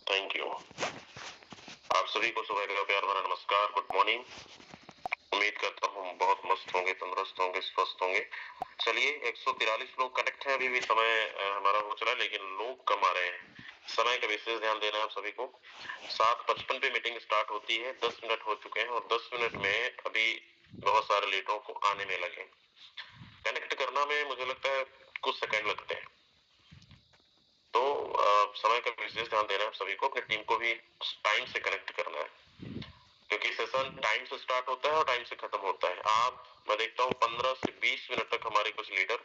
Thank you. आप सभी को सुबह का प्यार भरा नमस्कार, गुड मॉर्निंग। उम्मीद करता हूँ बहुत मस्त होंगे, तंदुरुस्त होंगे, स्वस्थ होंगे। चलिए 143 लोग कनेक्ट हैं, अभी भी समय हमारा हो चला है, लेकिन लोग कम आ रहे हैं। समय का विशेष ध्यान देना है आप सभी को। 7:55 पे मीटिंग स्टार्ट होती है, 10 मिनट हो चुके हैं और 10 मिनट में अभी बहुत सारे लीडरों को आने में लगे। कनेक्ट करना में मुझे लगता है कुछ सेकंड लगते हैं, तो समय का विशेष ध्यान देना है सभी को। अपनी टीम को भी टाइम से कनेक्ट करना है, क्योंकि सेशन टाइम से स्टार्ट होता है और टाइम से खत्म होता है। मैं देखता हूँ 15 से 20 मिनट तक हमारे कुछ लीडर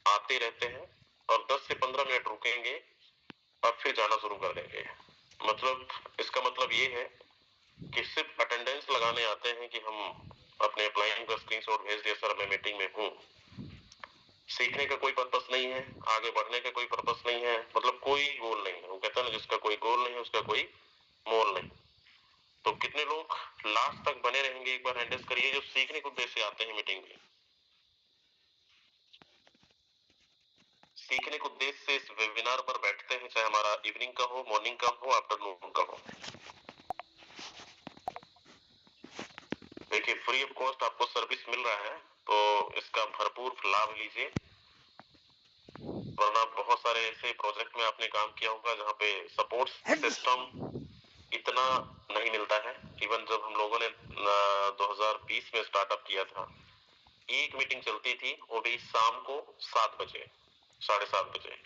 आते रहते हैं और 10 से 15 मिनट रुकेंगे और फिर जाना शुरू कर देंगे। मतलब इसका मतलब ये है कि सिर्फ अटेंडेंस लगाने आते हैं कि हम अपने अप्लाइंग का स्क्रीनशॉट भेज दिया, सर मैं मीटिंग में हूँ। सीखने का कोई पर्पस नहीं है, आगे बढ़ने का कोई पर्पस नहीं है, मतलब कोई गोल नहीं है। वो कहता है ना, जिसका कोई गोल नहीं है उसका कोई मोल नहीं। तो कितने लोग लास्ट तक बने रहेंगे, एक बार हैंडल्स करिए, जो सीखने के उद्देश्य से आते हैं मीटिंग में। सीखने के उद्देश्य से इस वेबिनार पर बैठते हैं, चाहे हमारा इवनिंग का हो, मॉर्निंग का हो, आफ्टरनून का हो। देखिए, फ्री ऑफ कॉस्ट आपको सर्विस मिल रहा है, तो इसका भरपूर लाभ लीजिए। वरना बहुत सारे ऐसे प्रोजेक्ट में आपने काम किया होगा जहाँ पे सपोर्ट सिस्टम इतना नहीं मिलता है। इवन जब हम लोगों ने 2020 में स्टार्टअप किया था, एक मीटिंग चलती थी, वो भी शाम को 7 बजे, 7:30 बजे,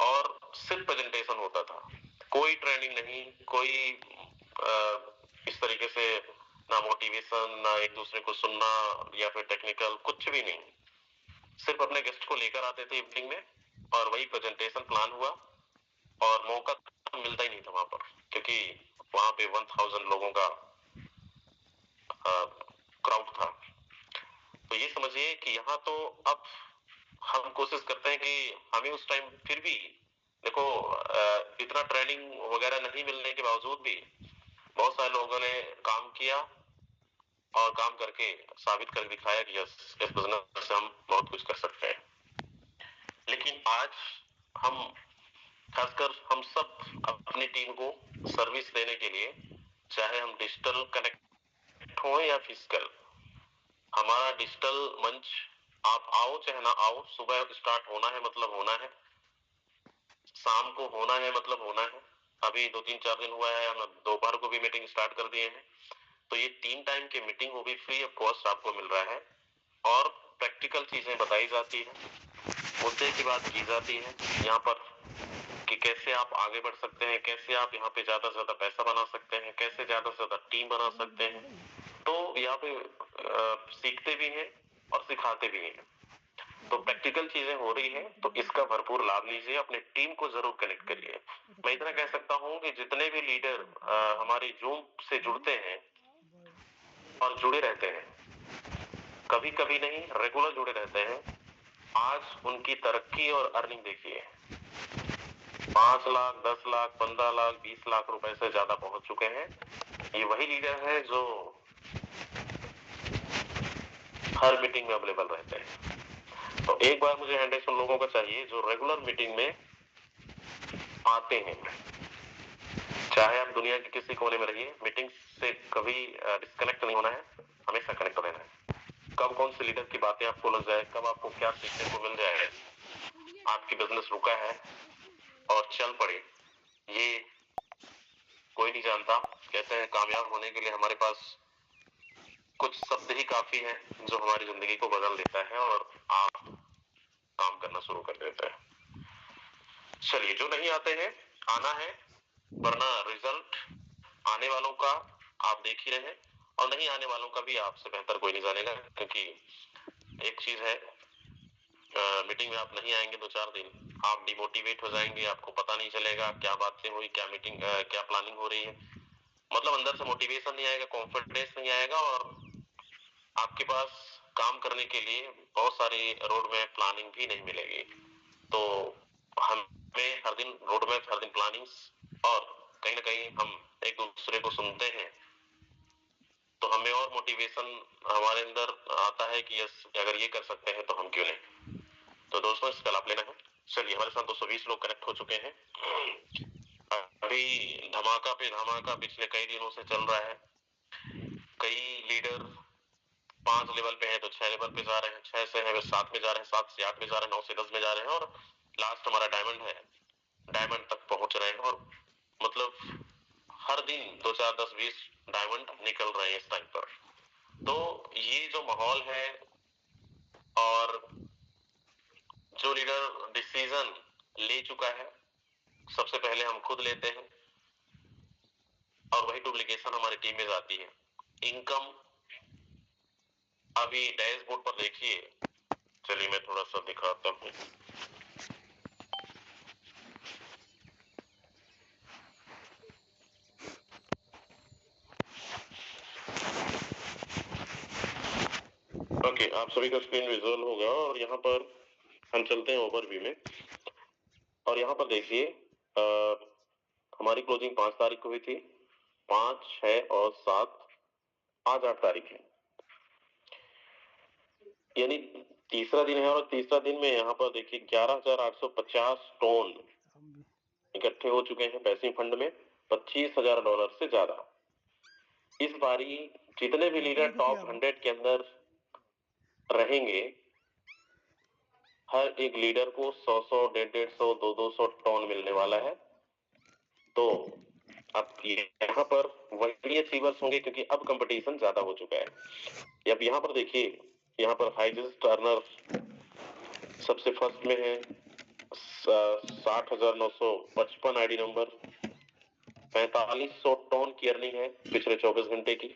और सिर्फ प्रेजेंटेशन होता था। कोई ट्रेनिंग नहीं, कोई इस तरीके से ना मोटिवेशन, ना एक दूसरे को सुनना या फिर टेक्निकल, कुछ भी नहीं। सिर्फ अपने गेस्ट को लेकर आते थे इवनिंग में और वही प्रेजेंटेशन प्लान हुआ, और मौका मिलता ही नहीं था वहां पर, क्योंकि वहां पे 1000 लोगों का क्राउड था। तो ये समझिए कि यहाँ तो अब हम कोशिश करते हैं कि हमें उस टाइम फिर भी देखो, इतना ट्रेनिंग वगैरह नहीं मिलने के बावजूद भी बहुत सारे लोगों ने काम किया और काम करके साबित कर दिखाया कि इस बिजनेस से हम बहुत कुछ कर सकते हैं। लेकिन आज हम, खासकर हम सब, अपनी टीम को सर्विस देने के लिए, चाहे हम डिजिटल कनेक्ट हो या फिजिकल, हमारा डिजिटल मंच, आप आओ चाहे ना आओ, सुबह स्टार्ट होना है मतलब होना है, शाम को होना है मतलब होना है। अभी 2-3-4 दिन हुआ है, हम दोपहर को भी मीटिंग स्टार्ट कर दिए हैं। तो ये 3 टाइम की मीटिंग वो भी फ्री ऑफ कॉस्ट आपको मिल रहा है, और प्रैक्टिकल चीजें बताई जाती है, मुद्दे की बात की जाती है यहाँ पर कि कैसे आप आगे बढ़ सकते हैं, कैसे आप यहाँ पे ज्यादा से ज्यादा पैसा बना सकते हैं, कैसे ज्यादा से ज्यादा टीम बना सकते हैं। तो यहाँ पे सीखते भी हैं और सिखाते भी हैं। तो प्रैक्टिकल चीजें हो रही है, तो इसका भरपूर लाभ लीजिए, अपने टीम को जरूर कनेक्ट करिए। मैं इतना कह सकता हूँ कि जितने भी लीडर हमारे जूम से जुड़ते हैं और जुड़े रहते हैं, कभी कभी नहीं, रेगुलर जुड़े रहते हैं, आज उनकी तरक्की और अर्निंग देखिए। 5 लाख, 10 लाख, 15 लाख, 20 लाख रुपए से ज्यादा पहुंच चुके हैं। ये वही लीडर है जो हर मीटिंग में अवेलेबल रहते हैं। तो एक बार मुझे हैंडल्स उन लोगों का चाहिए जो रेगुलर मीटिंग में आते हैं, चाहे आप दुनिया के किसी कोने में रहिए, मीटिंग से कभी डिस्कनेक्ट नहीं होना है, हमेशा कनेक्ट रहना है। कब कौन से लीडर की बातें आपको लग जाए, कब आपको क्या सीखने को मिल जाए, आपकी बिजनेस रुका है और चल पड़े, ये कोई नहीं जानता। कहते हैं कामयाब होने के लिए हमारे पास कुछ शब्द ही काफी है जो हमारी जिंदगी को बदल देता है और आप काम करना शुरू कर देते हैं। चलिए, जो नहीं आते हैं आना है, वरना रिजल्ट आने वालों का आप देख ही रहे हैं, और नहीं आने वालों का भी आपसे बेहतर कोई नहीं जानेगा। क्योंकि एक चीज है, मीटिंग में आप नहीं आएंगे 2-4 दिन, आप डिमोटिवेट हो जाएंगे, आपको पता नहीं चलेगा क्या बातें हुई, क्या मीटिंग, क्या प्लानिंग हो रही है। मतलब अंदर से मोटिवेशन नहीं आएगा, कॉन्फिडेंस नहीं आएगा, और आपके पास काम करने के लिए बहुत सारी रोड मैप प्लानिंग भी नहीं मिलेगी। तो हमें हर दिन रोड मैप, हर दिन प्लानिंग्स, और कहीं ना कहीं हम एक दूसरे को सुनते हैं, तो हमें और मोटिवेशन हमारे अंदर आता है कि यस, अगर ये कर सकते हैं तो हम क्यों नहीं। तो दोस्तों, इसका लाभ लेना है। चलिए, हमारे साथ 220 लोग कनेक्ट हो चुके हैं। अभी धमाका पे धमाका पिछले कई दिनों से चल रहा है। कई लीडर 5 लेवल पे है तो 6 लेवल पे जा रहे हैं, 6 से है 7 में जा रहे हैं, 7 से 8 में जा रहे हैं, 9 से 10 में जा रहे हैं और लास्ट हमारा डायमंड है, डायमंड तक पहुंच रहे हैं। और मतलब हर दिन 2 4 10 20 डायमंड निकल रहे हैं इस टाइम पर। तो ये जो माहौल है और जो लीडर डिसीजन ले चुका है, सबसे पहले हम खुद लेते हैं और वही डुप्लीकेशन हमारी टीम में जाती है। इनकम अभी डैशबोर्ड पर देखिए, चलिए मैं थोड़ा सा दिखाता हूँ। ओके, आप सभी का स्क्रीन विजुअल होगा और यहाँ पर हम चलते हैं ओवरव्यू में। और यहाँ पर देखिए हमारी क्लोजिंग 5 तारीख को हुई थी, 5, 6 और 7, आज 8 तारीख है, यानी तीसरा दिन है। और तीसरा दिन में यहाँ पर देखिए 11,850 टन इकट्ठे हो चुके हैं पैसिव फंड में, $25,000 से ज्यादा। इस बारी जितने भी लीडर टॉप 100 के अंदर रहेंगे, हर एक लीडर को 100, 150, 200 टन मिलने वाला है। तो अब यहाँ पर वही अचीवर्स होंगे क्योंकि अब कंपटीशन ज्यादा हो चुका है। अब यहाँ पर देखिए, यहाँ पर हाइजेस्ट अर्नर सबसे फर्स्ट में है 60,955 आईडी नंबर, 4500 टन की अर्निंग है पिछले 24 घंटे की।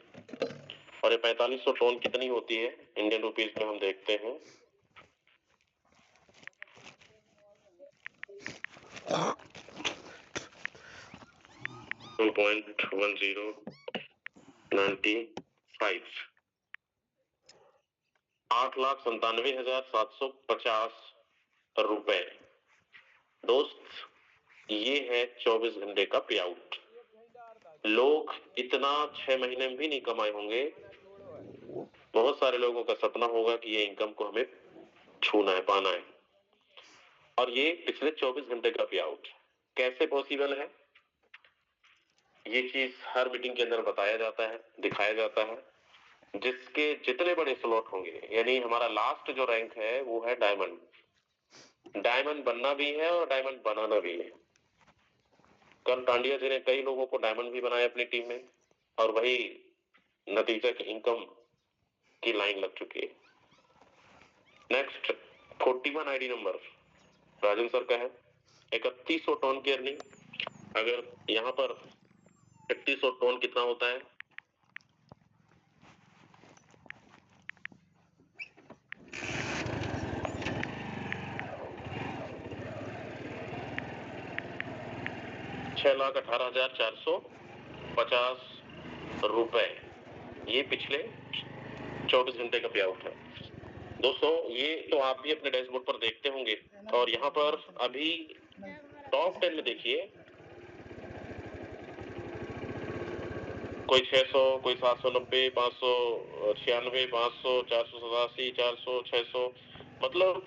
और ये 4500 टन कितनी होती है इंडियन रुपीस में, हम देखते हैं। $2.1095, 8,97,750 रुपए। दोस्त, ये है 24 घंटे का पे आउट। लोग इतना 6 महीने में भी नहीं कमाए होंगे। बहुत सारे लोगों का सपना होगा कि ये इनकम को हमें छूना है, पाना है। और ये पिछले 24 घंटे का पे आउट कैसे पॉसिबल है, ये चीज हर मीटिंग के अंदर बताया जाता है, दिखाया जाता है। जिसके जितने बड़े स्लॉट होंगे, यानी हमारा लास्ट जो रैंक है वो है डायमंड। डायमंड बनना भी है और डायमंड बनाना भी है। कल टांडिया जी ने कई लोगों को डायमंड भी बनाया अपनी टीम में और वही नतीजा की इनकम की लाइन लग चुकी है। नेक्स्ट 41 आईडी नंबर राजन सर का है, 3100 टन की अर्निंग। अगर यहाँ पर 3100 टन कितना होता है, ₹6,18,450 ये पिछले 24 घंटे का पे आउट है। दोस्तों, ये तो आप भी अपने डैशबोर्ड पर देखते होंगे। और यहाँ पर अभी टॉप 10 में देखिए, कोई 600, कोई 790, 596, 500, 487, 400, 600, मतलब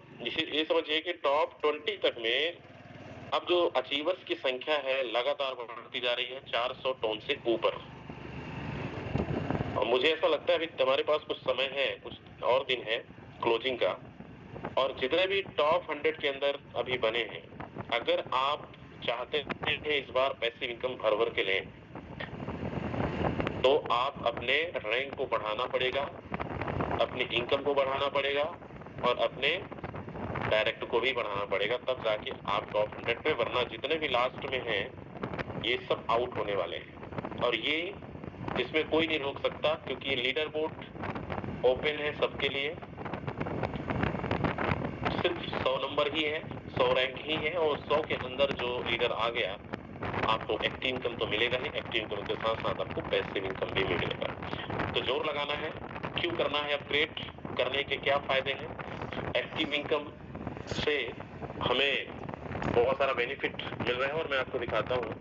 ये समझिए कि टॉप 20 तक में अब जो अचीवर्स की संख्या है लगातार बढ़ती जा रही है 400 टन से ऊपर। और मुझे ऐसा लगता है अभी तुम्हारे पास कुछ समय है, कुछ और दिन है क्लोजिंग का। और जितने भी टॉप 100 के अंदर अभी बने हैं, अगर आप चाहते हैं इस बार पैसिव इनकम भर भर के लें, तो आप अपने रैंक को बढ़ाना पड़ेगा, अपनी इनकम को बढ़ाना पड़ेगा और अपने डायरेक्ट को भी बढ़ाना पड़ेगा, तब जाके आप टॉप 100 पे, वरना जितने भी लास्ट में हैं ये सब आउट होने वाले हैं। और ये इसमें कोई नहीं रोक सकता क्योंकि लीडर बोर्ड ओपन है सबके लिए। सिर्फ 100 नंबर ही है, 100 रैंक ही है और 100 के अंदर जो लीडर आ गया, आपको एक्टिव इनकम तो मिलेगा ही, एक्टिव इनकम के साथ साथ आपको पैसिव इनकम भी मिलेगा। तो जोर लगाना है, क्यों करना है अपग्रेड, करने के क्या फायदे हैं। एक्टिव इनकम से हमें बहुत सारा बेनिफिट मिल रहा है और मैं आपको दिखाता हूँ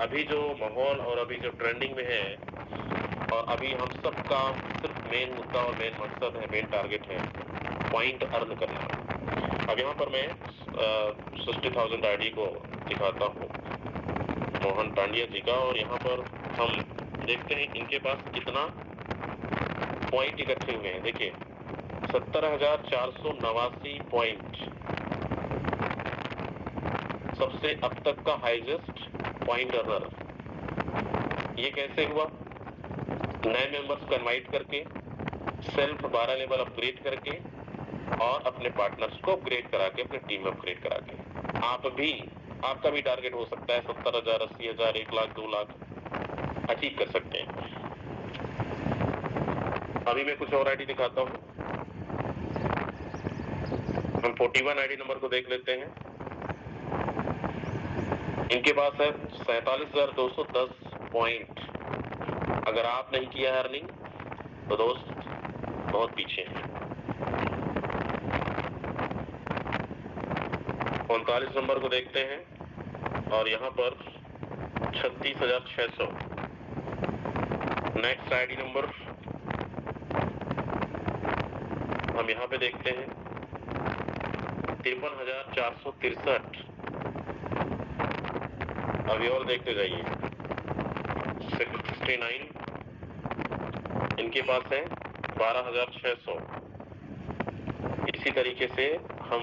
अभी जो माहौल और अभी जो ट्रेंडिंग में है। और अभी हम सबका सिर्फ मेन मुद्दा और मेन मकसद है, मेन टारगेट है पॉइंट अर्न करना। अब यहाँ पर मैं 60,000 आईडी को दिखाता हूँ। मोहन पांड्या जी का। और यहाँ पर हम देखते हैं इनके पास कितना पॉइंट इकट्ठे हुए हैं। देखिए 17,489 पॉइंट, सबसे अब तक का हाईएस्ट पॉइंट अर्नर। ये कैसे हुआ? नए मेंबर्स को इनवाइट करके, सेल्फ 12 लेवल अपग्रेड करके और अपने पार्टनर्स को अपग्रेड करा के, अपने टीम में अपग्रेड करा के। आपका भी टारगेट हो सकता है 70,000, 80,000, 1 लाख, 2 लाख अचीव कर सकते हैं। अभी मैं कुछ और आईडी दिखाता हूँ। हम 41 आईडी नंबर को देख लेते हैं। इनके पास है 47,210 पॉइंट। अगर आप नहीं किया है अर्निंग तो दोस्त बहुत पीछे हैं। 39 नंबर को देखते हैं और यहाँ पर 36,600। नेक्स्ट आईडी नंबर हम यहाँ पे देखते हैं 53,463। अभी और देखते जाइए 69। इनके पास है 12,600। इसी तरीके से हम,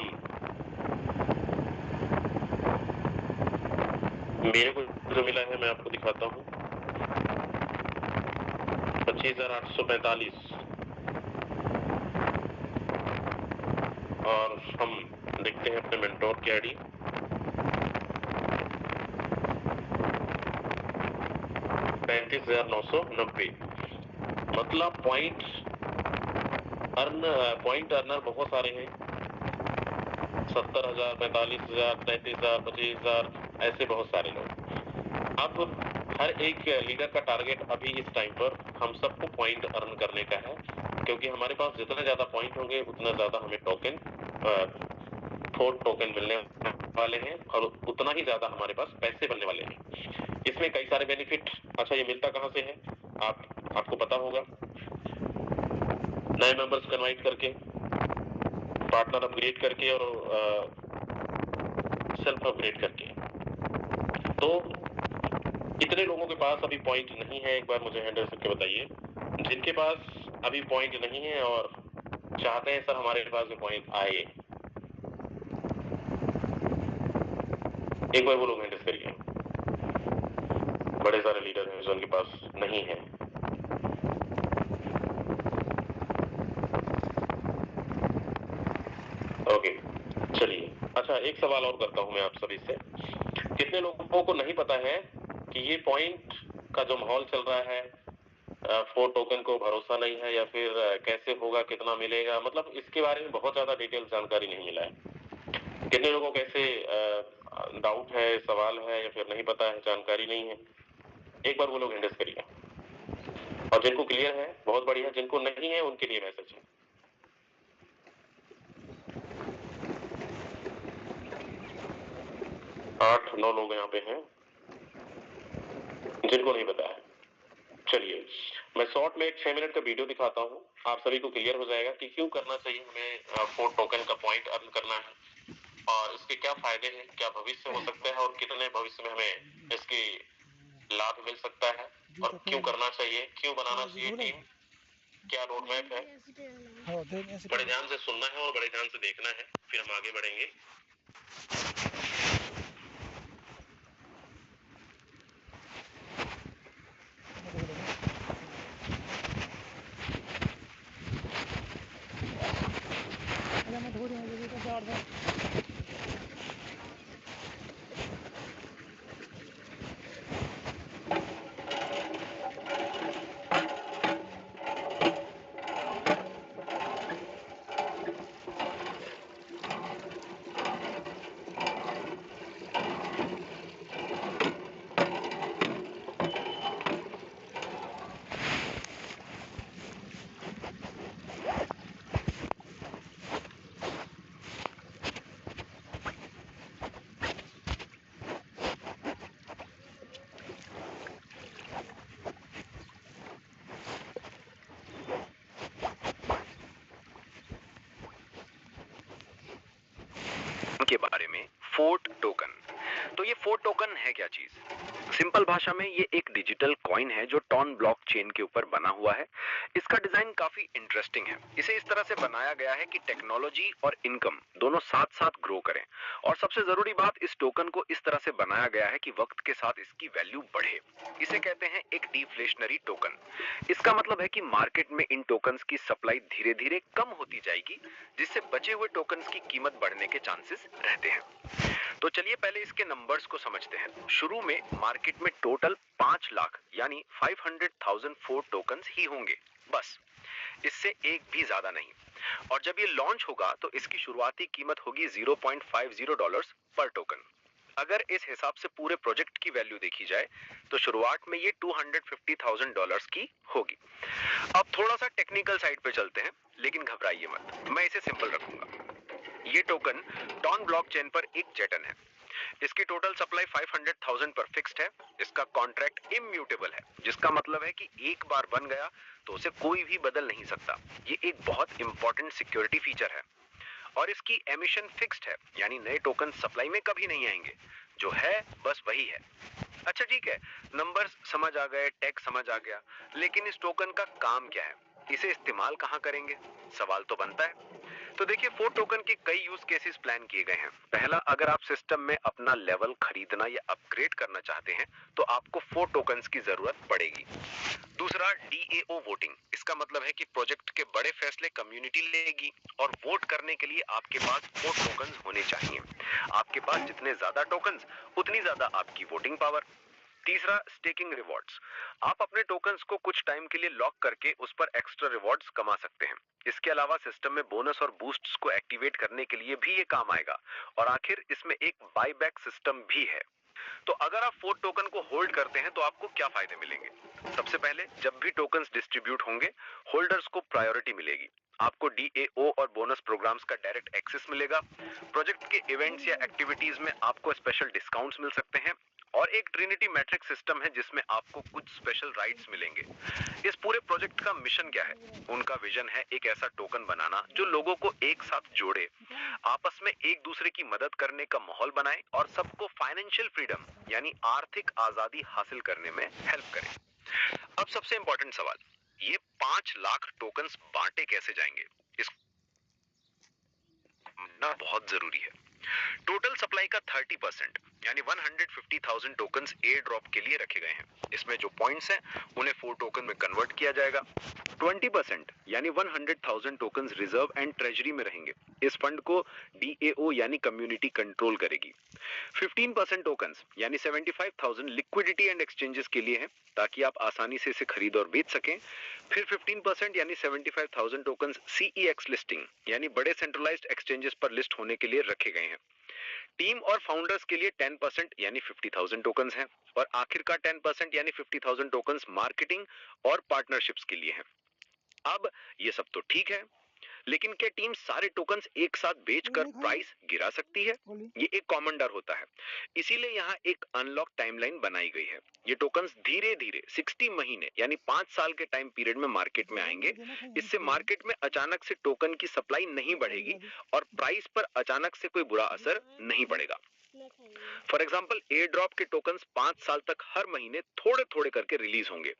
मेरे को जो मिला है मैं आपको दिखाता हूँ 25,845। और हम देखते हैं अपने मेंटोर की आईडी 35,990। मतलब पॉइंट अर्नर बहुत सारे हैं। 70,000, 45,000, 33,000, 25,000, ऐसे बहुत सारे लोग। अब हर एक लीडर का टारगेट अभी इस टाइम पर हम सबको पॉइंट अर्न करने का है, क्योंकि हमारे पास जितने ज्यादा पॉइंट होंगे उतना ज्यादा हमें फोर्ट टोकन मिलने वाले हैं और उतना ही ज्यादा हमारे पास पैसे बनने वाले हैं। इसमें कई सारे बेनिफिट। अच्छा, ये मिलता कहां से है? आपको पता होगा। नए मेंबर्स को इनवाइट करके, पार्टनर अपग्रेड करके और सेल्फ अपग्रेड करके। तो इतने लोगों के पास अभी पॉइंट नहीं है, एक बार मुझे हैंडल करके बताइए। जिनके पास अभी पॉइंट नहीं है और चाहते हैं सर हमारे पास भी पॉइंट आए, एक बार वो लोग हैंडल करिए। बड़े सारे लीडर हैं जो उनके पास नहीं है। ओके, चलिए। अच्छा, एक सवाल और करता हूं मैं आप सभी से। कितने लोगों को नहीं पता है कि ये पॉइंट का जो माहौल चल रहा है, फोर टोकन को भरोसा नहीं है, या फिर कैसे होगा, कितना मिलेगा, मतलब इसके बारे में बहुत ज्यादा डिटेल जानकारी नहीं मिला है। कितने लोगों को ऐसे डाउट है, सवाल है, या फिर नहीं पता है, जानकारी नहीं है? एक बार वो लोग हैंडल करिए। और जिनको क्लियर है बहुत बढ़िया, जिनको नहीं है उनके लिए मैसेज है। 8-9 लोग यहाँ पे हैं जिनको नहीं पता है। चलिए, मैं शॉर्ट में एक 6 मिनट का वीडियो दिखाता हूँ, आप सभी को क्लियर हो जाएगा कि क्यों करना चाहिए हमें फोर्ट टोकन का पॉइंट अर्न करना है, और इसके क्या फायदे हैं, क्या भविष्य हो सकता है, और कितने भविष्य में हमें इसकी लाभ मिल सकता है, और क्यों करना चाहिए, क्यों बनाना चाहिए टीम, क्या रोड मैप है। बड़े ध्यान से सुनना है और बड़े ध्यान से देखना है, फिर हम आगे बढ़ेंगे। के बारे में फोर्ट टोकन। तो ये फोर्ट टोकन है क्या चीज? सिंपल भाषा में ये एक डिजिटल कॉइन है जो टॉन ब्लॉकचेन के ऊपर बना हुआ है। इसका डिजाइन काफी इंटरेस्टिंग है। इसे इस तरह से बनाया गया है कि टेक्नोलॉजी और इनकम दोनों साथ साथ ग्रो करें। और सबसे जरूरी बात, इस टोकन को इस तरह से बनाया गया है कि वक्त के साथ इसकी वैल्यू बढ़े। इसे कहते हैं एक डिफ्लेशनरी टोकन। इसका मतलब है कि मार्केट में इन टोकन्स की सप्लाई धीरे धीरे कम होती जाएगी, जिससे बचे हुए टोकन्स की कीमत बढ़ने के चांसेस रहते हैं। तो चलिए पहले इसके नंबर्स को समझते हैं। शुरू में मार्केट में टोटल 5 लाख यानी 500,004 टोकन्स ही होंगे, बस, इससे एक भी ज्यादा नहीं। और जब ये लॉन्च होगा तो इसकी शुरुआती कीमत होगी $0.50 पर टोकन। अगर इस हिसाब से पूरे प्रोजेक्ट की वैल्यू देखी जाए तो शुरुआत में ये $250,000 की होगी। अब थोड़ा सा टेक्निकल साइड पे चलते हैं, लेकिन घबराइए मत, मैं इसे सिंपल रखूंगा। ये टोकन टॉन ब्लॉकचेन पर एक जेटन है। इसकी टोटल सप्लाई 500,000 पर फिक्स्ड है। इसका कॉन्ट्रैक्ट इम्यूटेबल है, जिसका मतलब है कि एक बार बन गया तो उसे कोई भी बदल नहीं सकता। ये एक बहुत इंपॉर्टेंट सिक्योरिटी फीचर है। और इसकी एमिशन फिक्स्ड है, यानी नए टोकन सप्लाई में कभी नहीं आएंगे। जो है बस वही है। अच्छा ठीक है, नंबर्स समझ आ गए, टेक समझ आ गया, लेकिन इस टोकन का काम क्या है? इसे इस्तेमाल कहां करेंगे? सवाल तो बनता है। तो देखिए, 4 टोकन के कई यूज केसेस प्लान किए गए हैं। पहला, अगर आप सिस्टम में अपना लेवल खरीदना या अपग्रेड करना चाहते हैं तो आपको 4 टोकन्स की जरूरत पड़ेगी। दूसरा, डीएओ वोटिंग। इसका मतलब है कि प्रोजेक्ट के बड़े फैसले कम्युनिटी लेगी और वोट करने के लिए आपके पास 4 टोकन्स होने चाहिए। आपके पास जितने ज्यादा टोकन्स, उतनी ज्यादा आपकी वोटिंग पावर। तीसरा, स्टेकिंग रिवॉर्ड्स। आप अपने टोकन्स को कुछ टाइम के लिए लॉक करके उस पर एक्स्ट्रा रिवॉर्ड्स कमा सकते हैं। इसके अलावा सिस्टम में बोनस और बूस्ट्स को एक्टिवेट करने के लिए भी ये काम आएगा। और आखिर इसमें एक बायबैक सिस्टम भी है। तो अगर आप 4 टोकन को होल्ड करते हैं तो आपको क्या फायदे मिलेंगे? सबसे पहले, जब भी टोकन्स डिस्ट्रीब्यूट होंगे, होल्डर्स को प्रायोरिटी मिलेगी। आपको डीएओ और बोनस प्रोग्राम्स का डायरेक्ट एक्सेस मिलेगा। प्रोजेक्ट के इवेंट्स या एक्टिविटीज में आपको स्पेशल डिस्काउंट्स मिल सकते हैं। और एक ट्रिनिटी मैट्रिक्स सिस्टम है जिसमें आपको कुछ स्पेशल राइट्स मिलेंगे। इस पूरे प्रोजेक्ट का मिशन क्या है? उनका विजन है एक ऐसा टोकन बनाना जो लोगों को एक साथ जोड़े, आपस में एक दूसरे की मदद करने का माहौल बनाए और सबको फाइनेंशियल फ्रीडम यानी आर्थिक आजादी हासिल करने में हेल्प करे। अब सबसे इंपॉर्टेंट सवाल, ये 5 लाख टोकन्स बांटे कैसे जाएंगे? इसको समझना बहुत जरूरी है। टोटल सप्लाई का 30% यानी 150,000 टोकन्स एयर ड्रॉप के लिए रखे गए हैं। इसमें जो पॉइंट्स हैं उन्हें 4 टोकन में कन्वर्ट किया जाएगा। 20% यानी 100,000 टोकन्स रिजर्व एंड ट्रेजरी में रहेंगे। इस फंड को डीएओ यानी कम्युनिटी कंट्रोल करेगी। 15% टोकन्स यानी 75,000 लिक्विडिटी एंड एक्सचेंजेस के लिए हैं, ताकि आप आसानी से इसे खरीद और बेच सकें। फिर 15% यानी 75,000 टोकन्स सीईएक्स लिस्टिंग यानी बड़े सेंट्रलाइज्ड एक्सचेंजेस पर लिस्ट होने के लिए रखे गए हैं। टीम और फाउंडर्स के लिए 10% यानी 50,000 टोकन्स हैं। और आखिर का 10% यानी 50,000 टोकन्स मार्केटिंग और पार्टनरशिप्स के लिए हैं। अब ये सब तो ठीक है, लेकिन क्या टीम सारे टोकन्स एक साथ बेचकर प्राइस गिरा सकती है? ये एक कॉमन डर होता है। इसीलिए यहाँ एक अनलॉक टाइमलाइन बनाई गई है। ये टोकन्स धीरे धीरे 60 महीने यानी 5 साल के टाइम पीरियड में मार्केट में आएंगे। इससे मार्केट में अचानक से टोकन की सप्लाई नहीं बढ़ेगी और प्राइस पर अचानक से कोई बुरा असर नहीं पड़ेगा। फॉर एग्जाम्पल, एयर ड्रॉप के टोकन्स 5 साल तक हर महीने थोड़े थोड़े करके रिलीज होंगे।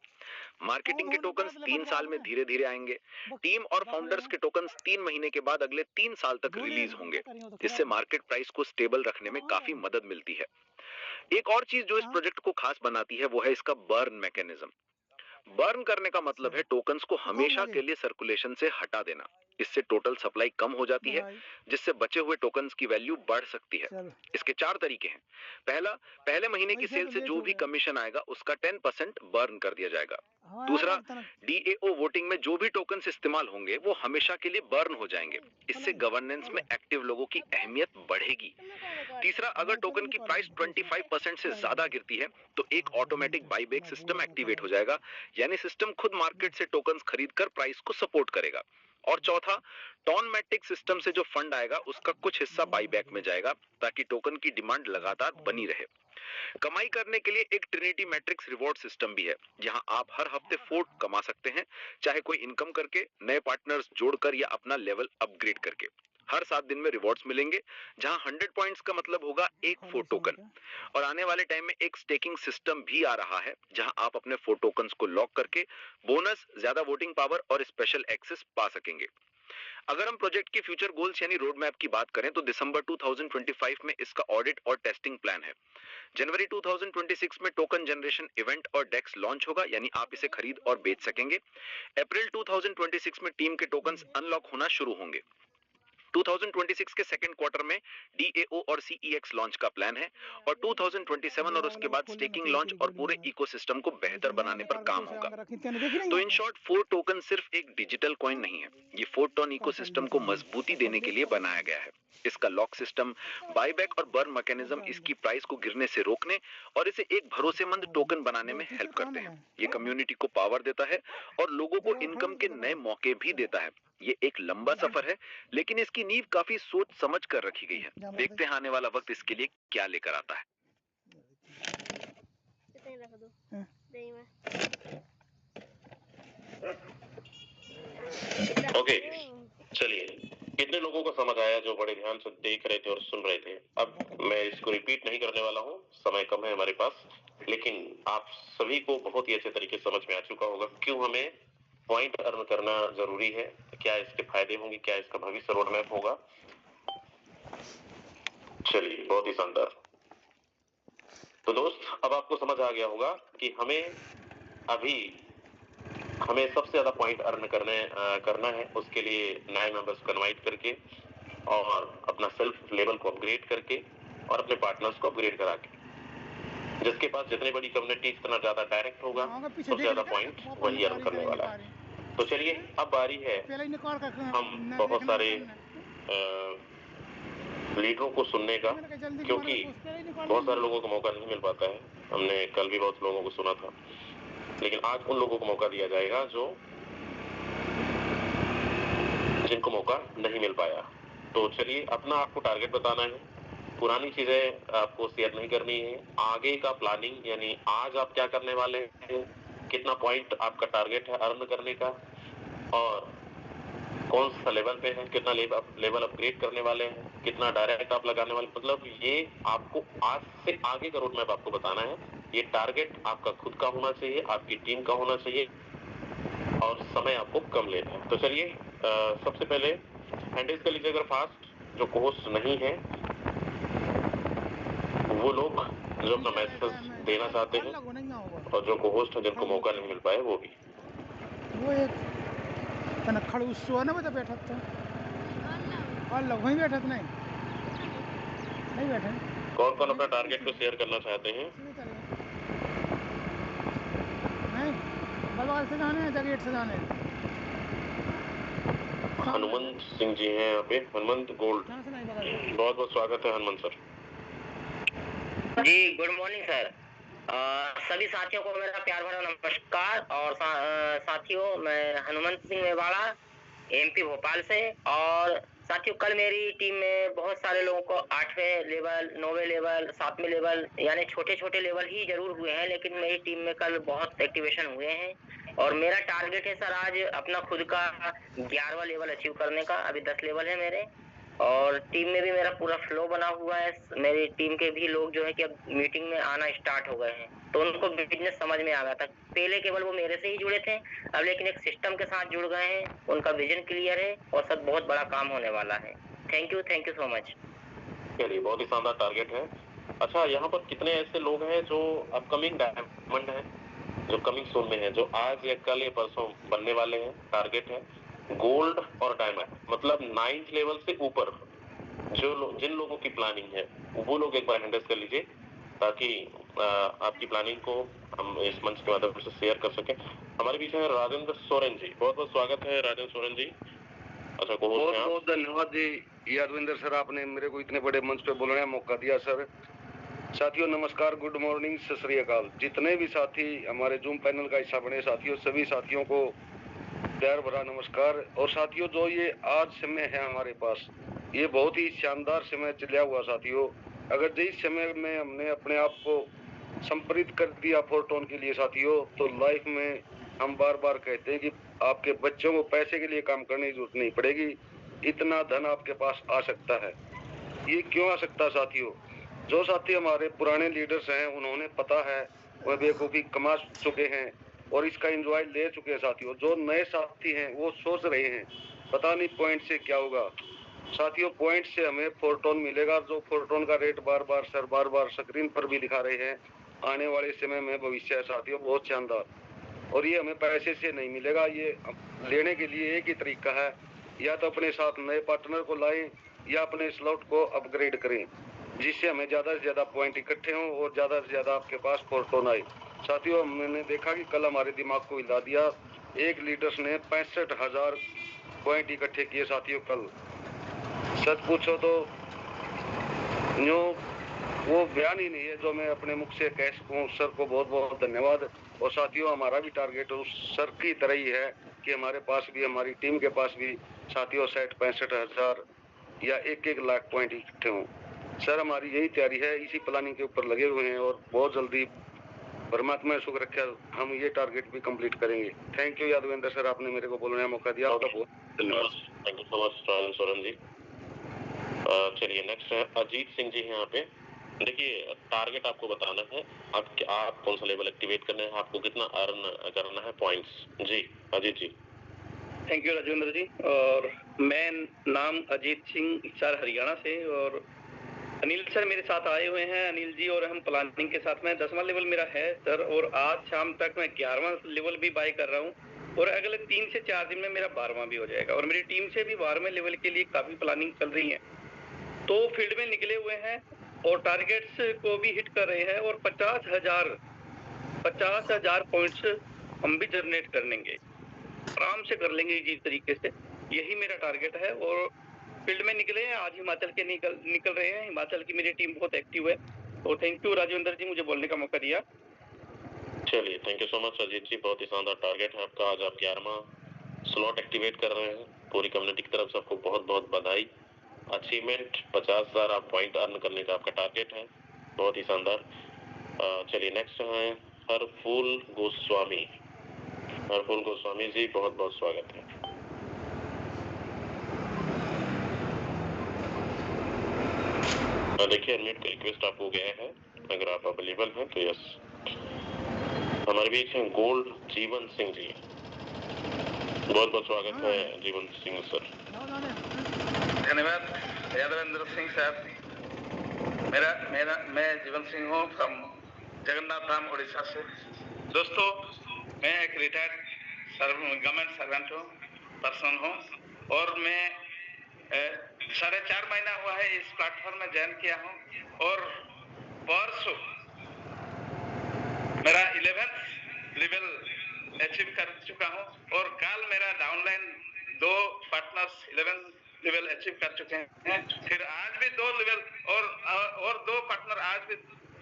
मार्केटिंग के टोकन्स 3 साल में धीरे धीरे आएंगे। टीम और फाउंडर्स के टोकन्स 3 महीने के बाद अगले 3 साल तक रिलीज होंगे। इससे मार्केट प्राइस को स्टेबल रखने में काफी मदद मिलती है। एक और चीज जो इस प्रोजेक्ट को खास बनाती है वो है इसका बर्न मैकेनिज्म। बर्न करने का मतलब है टोकन्स को हमेशा के लिए सर्कुलेशन से हटा देना। इससे टोटल सप्लाई कम हो जाती है, जिससे बचे हुए टोकन्स की वैल्यू बढ़ सकती है। इसके 4 तरीके हैं। पहला, पहले महीने की सेल से जो भी कमीशन आएगा उसका 10% बर्न कर दिया जाएगा। दूसरा, डीएओ वोटिंग में जो भी टोकन्स इस्तेमाल होंगे वो हमेशा के लिए बर्न हो जाएंगे। इससे गवर्नेंस में एक्टिव लोगों की अहमियत बढ़ेगी। तीसरा, अगर टोकन की प्राइस 25% से ज्यादा गिरती है तो एक ऑटोमेटिक बाईबैक सिस्टम एक्टिवेट हो जाएगा, यानी सिस्टम खुद मार्केट से टोकन्स खरीदकर प्राइस को सपोर्ट करेगा। और चौथा, टॉनमैटिक सिस्टम से जो फंड आएगा उसका कुछ हिस्सा बाईबैक में जाएगा, ताकि टोकन की डिमांड लगातार बनी रहे। कमाई करने के लिए एक ट्रिनिटी मैट्रिक्स रिवॉर्ड सिस्टम भी है, जहां आप हर हफ्ते 4 कमा सकते हैं, चाहे कोई इनकम करके, नए पार्टनर्स जोड़कर या अपना लेवल अपग्रेड करके। हर 7 दिन में रिवॉर्ड्स मिलेंगे, जहां 100 पॉइंट्स का मतलब होगा एक 4 टोकन। और आने वाले टाइम में एक स्टेकिंग सिस्टम भी आ रहा है, जहां आप अपने 4 टोकन्स को लॉक करके बोनस, ज्यादा वोटिंग पावर और स्पेशल एक्सेस पा सकेंगे। अगर हम प्रोजेक्ट के फ्यूचर गोल्स यानी रोड मैप की बात करें तो दिसंबर 2025 में इसका ऑडिट और टेस्टिंग प्लान है। जनवरी 2026 में टोकन जनरेशन इवेंट और डेक्स लॉन्च होगा, यानी आप इसे खरीद और बेच सकेंगे। अप्रैल 2026 में टीम के टोकन्स अनलॉक होना शुरू होंगे। 2026 के सेकंड क्वार्टर में DAO और CEX लॉन्च का प्लान है और 2027 और उसके बाद स्टेकिंग लॉन्च और पूरे इकोसिस्टम को बेहतर बनाने पर काम होगा। तो इन शॉर्ट 4 टोकन सिर्फ एक डिजिटल कॉइन नहीं है, ये 4 टन इकोसिस्टम को मजबूती देने के लिए बनाया गया है। इसका लॉक सिस्टम, बायबैक और बर्न मैकेनिज्म इसकी प्राइस को गिरने से रोकने और इसे एक भरोसेमंद टोकन बनाने में हेल्प करते हैं। ये कम्युनिटी को पावर देता है और लोगों को इनकम के नए मौके भी देता है। ये एक लंबा सफर है, लेकिन इसकी नींव काफी सोच समझ कर रखी गई है। देखते हैं आने वाला वक्त इसके लिए क्या लेकर आता है। ओके, चलिए, कितने लोगों को समझ आया जो बड़े ध्यान से देख रहे थे और सुन रहे थे? अब मैं इसको रिपीट नहीं करने वाला हूँ, समय कम है हमारे पास, लेकिन आप सभी को बहुत ही अच्छे तरीके से समझ में आ चुका होगा क्यों हमें पॉइंट अर्न करना जरूरी है, क्या इसके फायदे होंगे, क्या इसका भविष्य रोड मैप होगा। चलिए, बहुत ही शानदार। तो दोस्त, अब आपको समझ आ गया होगा कि हमें सबसे ज्यादा पॉइंट अर्न करना है। उसके लिए नए मेंबर्स को इनवाइट करके और अपना सेल्फ लेवल को अपग्रेड करके और अपने पार्टनर्स को अपग्रेड करा के, जिसके पास जितनी बड़ी कम्युनिटी इतना ज्यादा डायरेक्ट होगा, सबसे ज्यादा पॉइंट वही अर्न करने वाला है। तो चलिए, अब बारी है हम बहुत सारे लीडरों को सुनने का, क्योंकि बहुत सारे लोगों को मौका नहीं मिल पाता है। हमने कल भी बहुत लोगों को सुना था, लेकिन आज उन लोगों को मौका दिया जाएगा जिनको मौका नहीं मिल पाया। तो चलिए, अपना आपको टारगेट बताना है, पुरानी चीजें आपको शेयर नहीं करनी है, आगे का प्लानिंग, यानी आज आप क्या करने वाले हैं, कितना पॉइंट आपका टारगेट है अर्न करने का, और कौन सा लेवल पे है, कितना लेवल अपग्रेड करने वाले हैं, कितना डायरेक्ट आप लगाने वाले, मतलब ये आपको आज से आगे का रोड मैप आपको बताना है। ये टारगेट आपका खुद का होना चाहिए, आपकी टीम का होना चाहिए, और समय आपको कम लेना है। तो चलिए, सबसे पहले हैंडल्स कर लीजिए अगर फास्ट, जो होस्ट नहीं है वो लोग जो अपना मैसेज देना चाहते हैं, और जो होस्ट है जिनको मौका नहीं मिल पाए वो भी। वो एक खड़ूस सो ना बता बैठा था, और लोग वहीं बैठा था, नहीं बैठे। कौन कौन अपना टारगेट को शेयर करना चाहते हैं? नहीं, बलवाल से जाने हैं, जगेट से जाने हैं। हनुमंत सिंह जी हैं यहाँ पे, हनुमंत गोल्ड, बहुत बहुत स्वागत है Hanumant sir ji. Good morning sir. सभी साथियों को मेरा प्यार भरा नमस्कार। और साथियों, मैं हनुमंत सिंह मेवाड़ा, MP भोपाल से। और साथियों, कल मेरी टीम में बहुत सारे लोगों को 8वें लेवल, 9वें लेवल, 7वें लेवल, यानी छोटे छोटे लेवल ही जरूर हुए हैं, लेकिन मेरी टीम में कल बहुत एक्टिवेशन हुए हैं। और मेरा टारगेट है सर आज अपना खुद का 11वां लेवल अचीव करने का। अभी 10 लेवल है मेरे, और टीम में भी मेरा पूरा फ्लो बना हुआ है। मेरी टीम के भी लोग जो है कि अब मीटिंग में आना स्टार्ट हो गए हैं, तो उनको बिजनेस समझ में आ गया था। पहले केवल वो मेरे से ही जुड़े थे, अब लेकिन एक सिस्टम के साथ जुड़ गए हैं। उनका विजन क्लियर है और सब बहुत बड़ा काम होने वाला है। Thank you so much. चलिए, बहुत ही शानदार टारगेट है। अच्छा, यहाँ पर कितने ऐसे लोग हैं जो अपकमिंग डायमंड है, जो कमिंग सोन में है, जो आज या कल या परसों बनने वाले हैं? टारगेट है गोल्ड और डायमंड, मतलब 9th लेवल से ऊपर जिन लोगों की प्लानिंग है वो लोग एक बार हैंडल्स कर लीजिए, ताकि आपकी प्लानिंग को हम इस मंच के माध्यम से शेयर कर सकें। हमारे बीच है राजेंद्र सोरेन जी, बहुत बहुत स्वागत है राजेंद्र सोरेन जी। अच्छा, बहुत बहुत धन्यवाद जी यादविंदर सर, आपने मेरे को इतने बड़े मंच पे बोलने का मौका दिया सर। साथियों नमस्कार, गुड मॉर्निंग, सत श्री अकाल। जितने भी साथी हमारे जूम पैनल का हिस्सा बने साथियों, सभी साथियों को प्यार भरा नमस्कार। और साथियों, जो ये आज समय है हमारे पास, ये बहुत ही शानदार समय चला हुआ साथियों। अगर जिस समय में हमने अपने आप को संप्रेरित कर दिया 4 टन के लिए साथियों, तो लाइफ में हम बार बार कहते हैं कि आपके बच्चों को पैसे के लिए काम करने की जरूरत नहीं पड़ेगी। इतना धन आपके पास आ सकता है। ये क्यों आ सकता है साथियों? जो साथी हमारे पुराने लीडर्स हैं उन्होंने पता है, वह बेवकूफ़ी कमा चुके हैं और इसका एंजॉय ले चुके हैं साथियों। जो नए साथी हैं वो सोच रहे हैं पता नहीं पॉइंट से क्या होगा। साथियों पॉइंट से हमें फोरटोन मिलेगा, जो फोरटोन का रेट बार बार स्क्रीन पर भी दिखा रहे हैं। आने वाले समय में भविष्य है साथियों बहुत शानदार, और ये हमें पैसे से नहीं मिलेगा। ये लेने के लिए एक ही तरीका है, या तो अपने साथ नए पार्टनर को लाएं या अपने स्लॉट को अपग्रेड करें, जिससे हमें ज्यादा से ज्यादा पॉइंट इकट्ठे हों और ज्यादा से ज्यादा आपके पास फोरटोन आए। साथियों मैंने देखा कि कल हमारे दिमाग को हिला दिया, एक लीडर्स ने 65,000 पॉइंट इकट्ठे किए साथियों कल। सच पूछो तो न्यू वो बयान ही नहीं है जो मैं अपने मुख से कह सकूं। सर को बहुत बहुत धन्यवाद। और साथियों हमारा भी टारगेट उस सर की तरह ही है कि हमारे पास भी, हमारी टीम के पास भी साथियों 65,000 या 1-1 लाख पॉइंट इकट्ठे हों। सर हमारी यही तैयारी है, इसी प्लानिंग के ऊपर लगे हुए हैं और बहुत जल्दी परमात्मा सुख रखा हम ये टारगेट भी कंप्लीट करेंगे। थैंक यू यादवेंद्र सर, आपने मेरे को बोलने का मौका दिया, आपका बहुत धन्यवाद। Thank you so much Soren ji. चलिए नेक्स्ट है अजीत सिंह जी यहाँ पे। देखिए टारगेट आपको बताना है, आप कौन सा लेवल एक्टिवेट करना है, आपको कितना अर्न करना है पॉइंट्स। जी अजीत जी। Thank you Rajendra ji. और मैं नाम अजीत सिंह सर हरियाणा से, और अनिल सर मेरे साथ आए हुए हैं, अनिल जी, और हम प्लानिंग के साथ में 10वां लेवल मेरा है सर, और आज शाम तक मैं 11वां लेवल भी बाय कर रहा हूँ, और अगले 3 से 4 दिन में मेरा 12वां भी हो जाएगा, और मेरी टीम से भी 12वें लेवल के लिए काफी प्लानिंग चल रही है। तो फील्ड में निकले हुए हैं और टारगेट्स को भी हिट कर रहे हैं, और 50,000 पॉइंट्स हम भी जनरेट कर लेंगे, आराम से कर लेंगे इसी तरीके से। यही मेरा टारगेट है, और फील्ड में निकले हैं आज हिमाचल के निकल रहे हैं। हिमाचल की मेरी टीम बहुत एक्टिव है। तो थैंक यू राजेंद्र जी मुझे बोलने का मौका दिया। चलिए thank you so much Ajit ji, बहुत ही शानदार टारगेट है आपका। आज आप 11वां स्लॉट एक्टिवेट कर रहे हैं। पूरी कम्युनिटी की तरफ से आपको बहुत बहुत बधाई। अचीवमेंट 50,000 आप पॉइंट अर्न करने का आपका टारगेट है, बहुत ही शानदार। चलिए नेक्स्ट है हरफूल गोस्वामी। हरफूल गोस्वामी जी बहुत बहुत स्वागत है। देखिए अनम्यूट का रिक्वेस्ट आपको गया है, अगर आप अवेलेबल हैं तो यस। हमारे बीच हैं गोल्ड जीवन सिंह जी, बहुत बहुत स्वागत है जीवन सिंह सर। धन्यवाद यादवेंद्र सिंह साहब। मैं जीवन सिंह हूँ फ्रॉम जगन्नाथ धाम उड़ीसा से। दोस्तों मैं एक रिटायर्ड गवर्नमेंट सर्वेंट हूँ, पर्सन हूँ, और मैं 4.5 महीना हुआ है इस प्लेटफॉर्म में ज्वाइन किया हूँ, और परसों मेरा 11th लेवल अचीव कर चुका हूँ, और कल मेरा downline 2 partners 11th level achieve कर चुके हैं। फिर आज भी 2 लेवल और 2 पार्टनर आज भी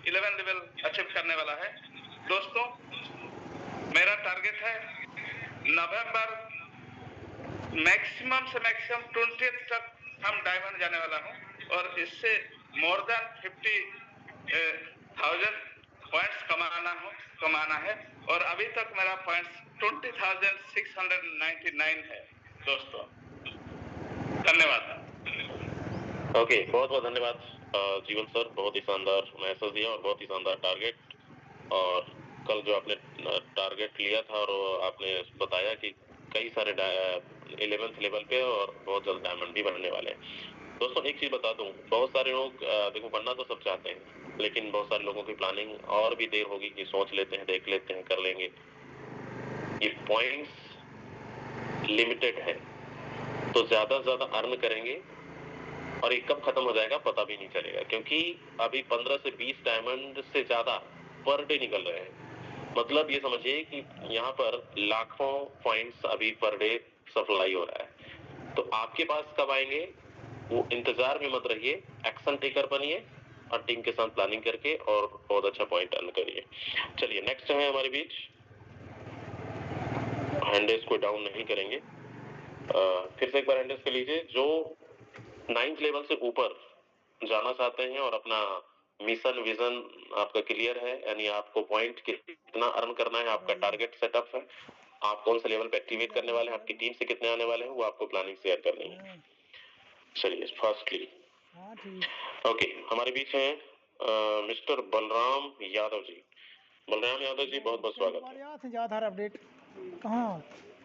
11 लेवल अचीव करने वाला है। दोस्तों मेरा टारगेट है नवंबर मैक्सिमम से मैक्सिमम 20th तक हम डायमंड जाने वाला हूँ, और इससे मोर देन 50,000 पॉइंट्स कमाना है, और अभी तक मेरा पॉइंट्स 20,699 है। दोस्तों धन्यवाद। ओके बहुत बहुत धन्यवाद जीवन सर, बहुत ही शानदार मैसेज दिया और बहुत ही शानदार टारगेट। और कल जो आपने टारगेट लिया था और आपने बताया कि कई सारे 11th लेवल पे और बहुत जल्द डायमंड भी बनने वाले हैं। दोस्तों एक चीज बता दूं, बहुत सारे लोग देखो बनना तो सब चाहते हैं, लेकिन बहुत सारे लोगों की प्लानिंग और भी देर होगी कि सोच लेते हैं, देख लेते हैं, कर लेंगे। ये पॉइंट्स लिमिटेड है, तो ज्यादा से ज्यादा अर्न करेंगे और ये कब खत्म हो जाएगा पता भी नहीं चलेगा, क्योंकि अभी 15 से 20 डायमंड से ज्यादा पर डे निकल रहे हैं। मतलब ये समझिए कि यहाँ पर लाखों पॉइंट्स अभी पर डे सप्लाई हो रहा है। तो आपके पास कब आएंगे वो इंतजार में मत रहिए, एक्शन टेकर बनिए और टीम के साथ प्लानिंग करके और बहुत अच्छा पॉइंट अर्न करिए। चलिए नेक्स्ट है हमारे बीच, हैंडेस को डाउन नहीं करेंगे, फिर से एक बार हैंडेस कर लीजिए। जो 9th लेवल से ऊपर जाना चाहते हैं और अपना मिशन विजन आपका क्लियर है, यानी आपको पॉइंट कितना अर्न करना है, आपका टारगेट सेटअप है, आप कौन सा लेवल पे एक्टिवेट करने वाले हैं, आपकी टीम से कितने आने वाले हैं, वो आपको प्लानिंग शेयर करनी है। चलिए फास्टली। हाँ ठीक। ओके, हमारे बीच हैं मिस्टर बलराम यादव जी। बलराम यादव जी, बहुत बहुत स्वागत है। आधार अपडेट कहाँ?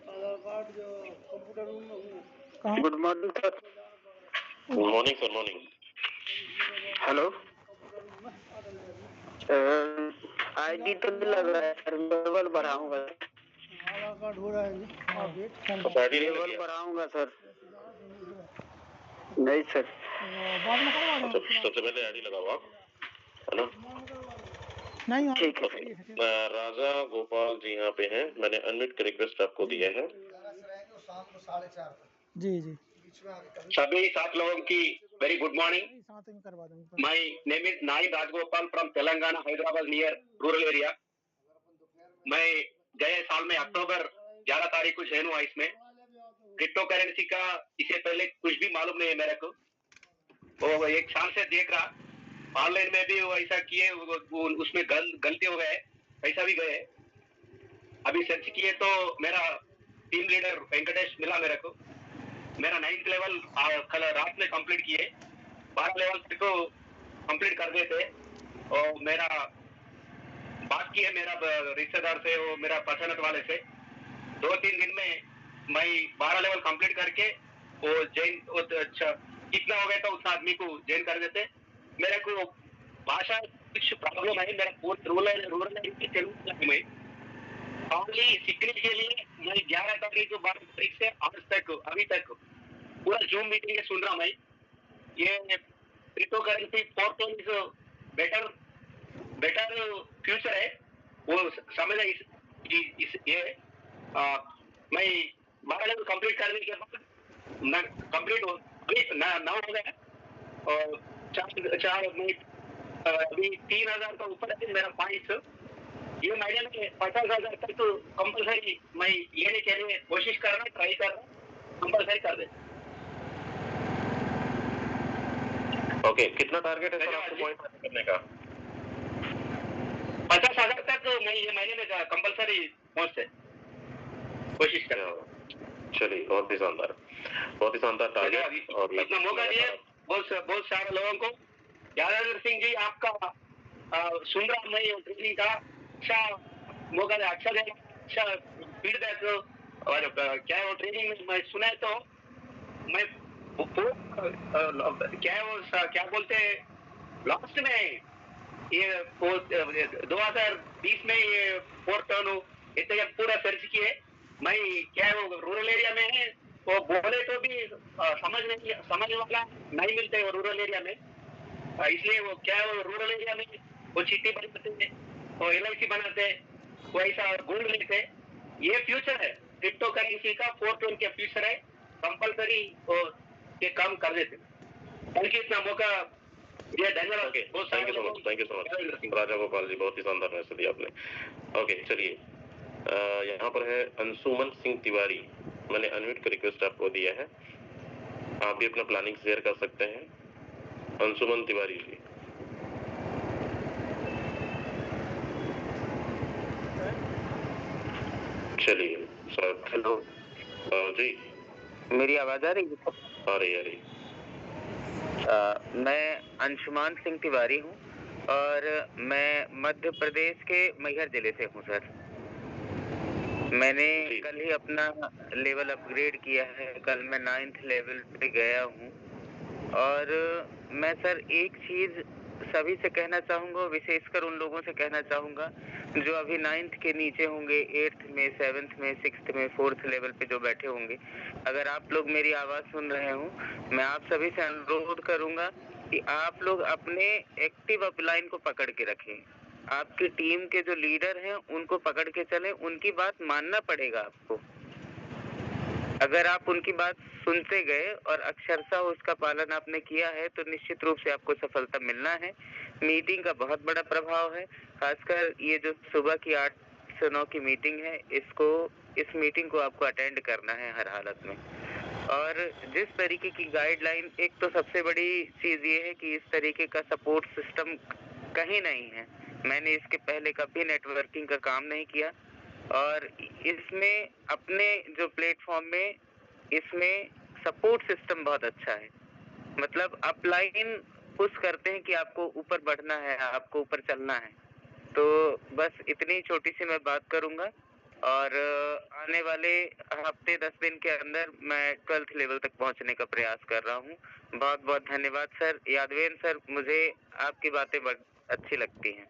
आधार कार्ड जो कंप्यूटर रूम में हूँ। कहाँ? Good morning sir. Good morning sir, morning. Hello. ID तो नहीं लग रहा है सर, लेवल बढ़ाऊंगा। आधार कार्ड हो रहा है अपडेट। लेवल बढ़ाऊंगा सर। नहीं सर। बाद में करवा दें। सबसे पहले आईडी लगाओ आप, है ना? नहीं ठीक है। राजा गोपाल जी यहाँ पे हैं। मैंने अनम्यूट का रिक्वेस्ट आपको दिया है। जी जी। सभी 7 लोगों की very good morning. My name is nine Rajgopal from Telangana, Hyderabad near rural area. मैं गए साल में अक्टूबर 11 तारीख को जॉइन हुआ इसमें। क्रिप्टो करेंसी का इससे पहले कुछ भी मालूम नहीं है मेरे को। वो एक साल से देख रहा, ऑनलाइन में भी ऐसा किए, उसमें गलती हो गए, पैसा भी गए। अभी सर्च किए तो मेरा टीम लीडर वेंकटेश मिला मेरे को। मेरा 9th लेवल कल रात में कंप्लीट किए, 12 लेवल तक को कंप्लीट कर देते। और मेरा बात की है मेरा रिश्तेदार से, वो मेरा पसंद वाले से, 2-3 दिन में मैं 12 लेवल कंप्लीट करके वो जॉइन, अच्छा कितना हो गया तो उस आदमी को जॉइन कर देते। मेरे को भाषा कुछ प्रॉब्लम है, मेरा रूरल तेलुगु में ओनली सीखने के लिए मैं 11 तारीख को 12 तारीख से आज तक अभी तक पूरा जूम मीटिंग में सुन रहा मैं। ये क्रिप्टो करेंसी बेटर फ्यूचर है, वो समझ ये मैं 12 लेवल कंप्लीट करने के बाद कंप्लीट ना हो गया और अभी 3000 का ऊपर है मेरा पॉइंट्स। ये महीने में 50,000 तक तो कंपलसरी मैं लेने के लिए कोशिश कर रहा, ट्राई कर रहा, कंपलसरी कर दे। ओके, कितना टारगेट है सर आपको पॉइंट करने का? 50,000 तक मैं ये महीने में कंपलसरी पहुंचते कोशिश कर रहा हूँ। चलिए, बहुत ही शानदार, बहुत ही शानदार टारगेट। और इतना मौका दिए बहुत सारे लोगों को। यादव सिंह जी आपका सुन रहा मैं ट्रेनिंग का, अच्छा मौका दे, अच्छा दे, अच्छा फीडबैक। और क्या है वो ट्रेनिंग में मैं सुना है तो मैं क्या बोलते हैं लास्ट में ये 2020 में ये 4th टर्न इतने पूरा सर्च किए। मैं क्या है वो रूरल एरिया में है, वो बोले तो भी समझ वाला नहीं मिलते वो रूरल एरिया में। इसलिए वो क्या है वो रूरल एरिया में वो चिट्ठी बनाते, वो LIC बनाते, वो ऐसा गोल्ड लेते। ये फ्यूचर है क्रिप्टो करेंसी का, 4th टर्न के फ्यूचर है, कंपलसरी ये काम कर देते। थैंक यू, इतना मौका दिया, धन्यवाद। थैंक यू सो मच राजा गोपाल जी, बहुत ही शानदार मैसेज दिया आपने। ओके, चलिए यहाँ पर है अंशुमन सिंह तिवारी। मैंने अनम्यूट का रिक्वेस्ट आपको दिया है, आप भी अपना प्लानिंग शेयर कर सकते हैं। अंशुमन तिवारी जी, चलिए सर। हेलो जी, मेरी आवाज आ रही है? आ रही। मैं अंशुमान सिंह तिवारी हूँ और मैं मध्य प्रदेश के मैहर जिले से हूँ सर। मैंने कल ही अपना लेवल अपग्रेड किया है, कल मैं 9th लेवल पे गया हूँ। और मैं सर एक चीज सभी से कहना चाहूँगा, विशेषकर उन लोगों से कहना चाहूँगा जो अभी 9th के नीचे होंगे, 8th में, 7th में, 6th में, 4th लेवल पे जो बैठे होंगे, अगर आप लोग मेरी आवाज़ सुन रहे हो, मैं आप सभी से अनुरोध करूँगा कि आप लोग अपने एक्टिव अपलाइन को पकड़ के रखें। आपकी टीम के जो लीडर हैं उनको पकड़ के चलें, उनकी बात मानना पड़ेगा आपको। अगर आप उनकी बात सुनते गए और अक्षरशः उसका पालन आपने किया है तो निश्चित रूप से आपको सफलता मिलना है। मीटिंग का बहुत बड़ा प्रभाव है, खासकर ये जो सुबह की 8 से 9 की मीटिंग है, इस मीटिंग को आपको अटेंड करना है हर हालत में। और जिस तरीके की गाइडलाइन, एक तो सबसे बड़ी चीज ये है कि इस तरीके का सपोर्ट सिस्टम कहीं नहीं है। मैंने इसके पहले कभी नेटवर्किंग का काम नहीं किया और इसमें अपने जो प्लेटफॉर्म में इसमें सपोर्ट सिस्टम बहुत अच्छा है। मतलब अपलाइन पुश करते हैं कि आपको ऊपर बढ़ना है, आपको ऊपर चलना है। तो बस इतनी छोटी सी मैं बात करूंगा और आने वाले हफ्ते 10 दिन के अंदर मैं 12th लेवल तक पहुंचने का प्रयास कर रहा हूं। बहुत बहुत धन्यवाद सर। यादवेन सर, मुझे आपकी बातें बहुत अच्छी लगती हैं।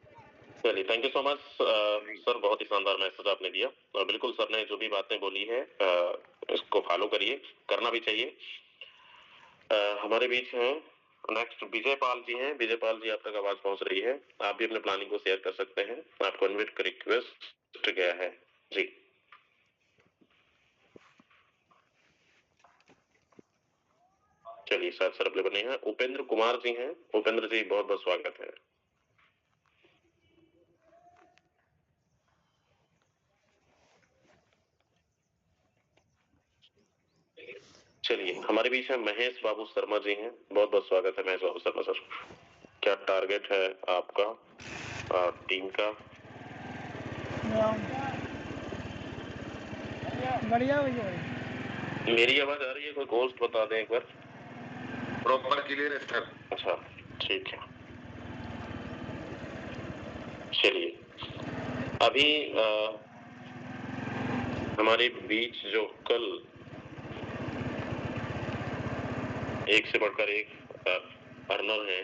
चलिए, thank you so much sir, बहुत ही शानदार मैसेज आपने दिया और बिल्कुल सर ने जो भी बातें बोली है इसको फॉलो करिए, करना भी चाहिए। हमारे बीच हैं नेक्स्ट विजय पाल जी हैं। विजय पाल जी, आप तक आवाज पहुंच रही है, आप भी अपने प्लानिंग को शेयर कर सकते हैं, आपको इनवाइट का रिक्वेस्ट गया है जी। चलिए, शायद सर अवेलेबल नहीं है। उपेंद्र कुमार जी हैं। उपेंद्र जी, बहुत बहुत स्वागत है। चलिए, हमारे बीच है महेश बाबू शर्मा जी हैं। बहुत बहुत स्वागत है महेश बाबू शर्मा सर। क्या टारगेट है आपका टीम का? बढ़िया भैया। मेरी आवाज आ रही है? कोई गोस्ट बता दें एक बार। प्रॉपर क्लियर है सर। अच्छा, ठीक है। चलिए, अभी हमारे बीच जो कल एक से बढ़कर एक अर्नर हैं,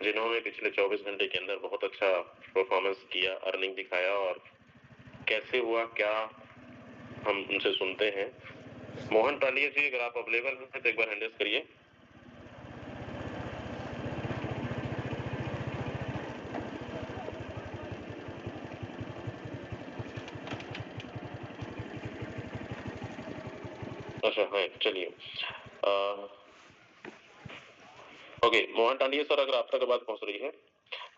जिन्होंने पिछले 24 घंटे के अंदर बहुत अच्छा परफॉर्मेंस किया, अर्निंग दिखाया, और कैसे हुआ क्या हम उनसे सुनते हैं। मोहन टालिया जी, अगर आप अवेलेबल हैं तो एक बार हैंडल्स करिए। अच्छा, है, चलिए। ओके, मोहन टालिया सर, अगर आप तक बात पहुंच रही है,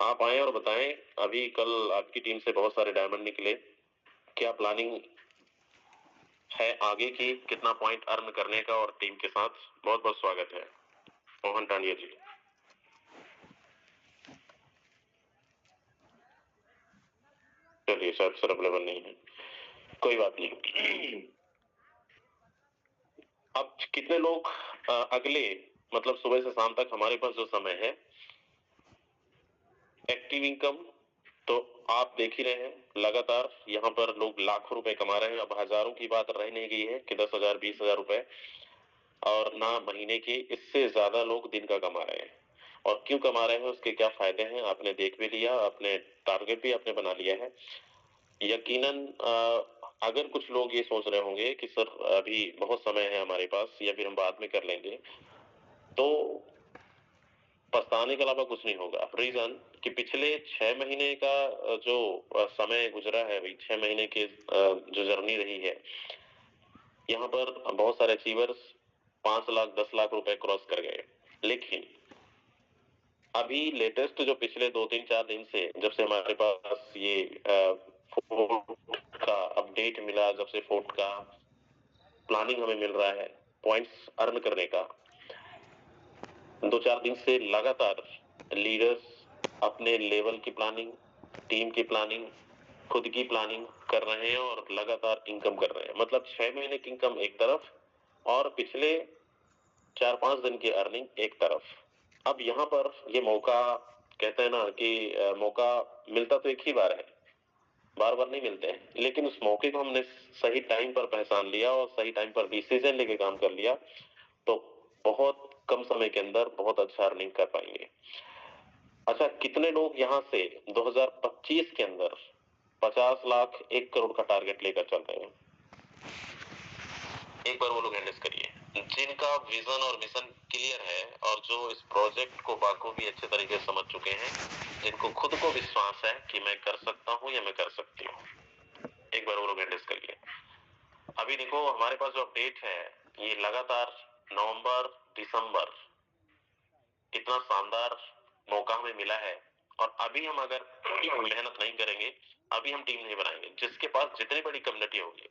आप आए और बताएं। अभी कल आपकी टीम से बहुत सारे डायमंड निकले, क्या प्लानिंग है आगे की, कितना पॉइंट अर्न करने का, और टीम के साथ? बहुत बहुत स्वागत है मोहन टांडिया जी। चलिए, शायद सर अवेलेबल नहीं है, कोई बात नहीं। अब कितने लोग अगले मतलब सुबह से शाम तक हमारे पास जो समय है, एक्टिव इनकम तो आप देख ही रहे हैं, लगातार यहाँ पर लोग लाखों रुपए कमा रहे हैं। अब हजारों की बात रह नहीं गई है कि 10,000 20,000 रुपए, और ना महीने की, इससे ज्यादा लोग दिन का कमा रहे हैं। और क्यों कमा रहे हैं, उसके क्या फायदे हैं, आपने देख भी लिया, आपने टारगेट भी आपने बना लिया है। यकीनन अगर कुछ लोग ये सोच रहे होंगे कि सर अभी बहुत समय है हमारे पास, या फिर हम बाद में कर लेंगे, तो पछताने के अलावा कुछ नहीं होगा। रीजन कि पिछले 6 महीने का जो समय गुजरा है, भाई 6 महीने की जो जर्नी रही है, यहाँ पर बहुत सारे अचीवर्स 5 लाख 10 लाख रुपए क्रॉस कर गए। लेकिन अभी लेटेस्ट जो पिछले 2-3-4 दिन से, जब से हमारे पास ये फोर्ट का अपडेट मिला, जब से फोर्ट का प्लानिंग हमें मिल रहा है पॉइंट्स अर्न करने का, 2-4 दिन से लगातार लीडर्स अपने लेवल की प्लानिंग, टीम की प्लानिंग, खुद की प्लानिंग कर रहे हैं और लगातार इनकम कर रहे हैं। मतलब 6 महीने की इनकम एक तरफ और पिछले 4-5 दिन की अर्निंग एक तरफ। अब यहाँ पर ये मौका, कहते हैं ना कि मौका मिलता तो एक ही बार है, बार बार नहीं मिलते हैं, लेकिन उस मौके को हमने सही टाइम पर पहचान लिया और सही टाइम पर डिसीजन लेके काम कर लिया, तो बहुत कम समय के अंदर बहुत अच्छा अर्निंग कर पाएंगे। अच्छा, कितने लोग यहाँ से 2025 के अंदर 50 लाख 1 करोड़ का टारगेट लेकर चल रहे हैं? एक बार वो लोग हैंडल्स करिए, जिनका विजन और मिशन क्लियर है और जो इस प्रोजेक्ट को बाखूबी अच्छे तरीके से समझ चुके हैं, जिनको खुद को विश्वास है कि मैं कर सकता हूँ या मैं कर सकती हूँ। एक बार वो लोग हैंडल्स करिए। अभी देखो, हमारे पास जो अपडेट है, ये लगातार नवंबर दिसंबर, कितना शानदार मौका हमें मिला है। और अभी हम अगर मेहनत नहीं करेंगे, अभी हम टीम नहीं बनाएंगे, जिसके पास जितनी बड़ी कम्युनिटी होगी,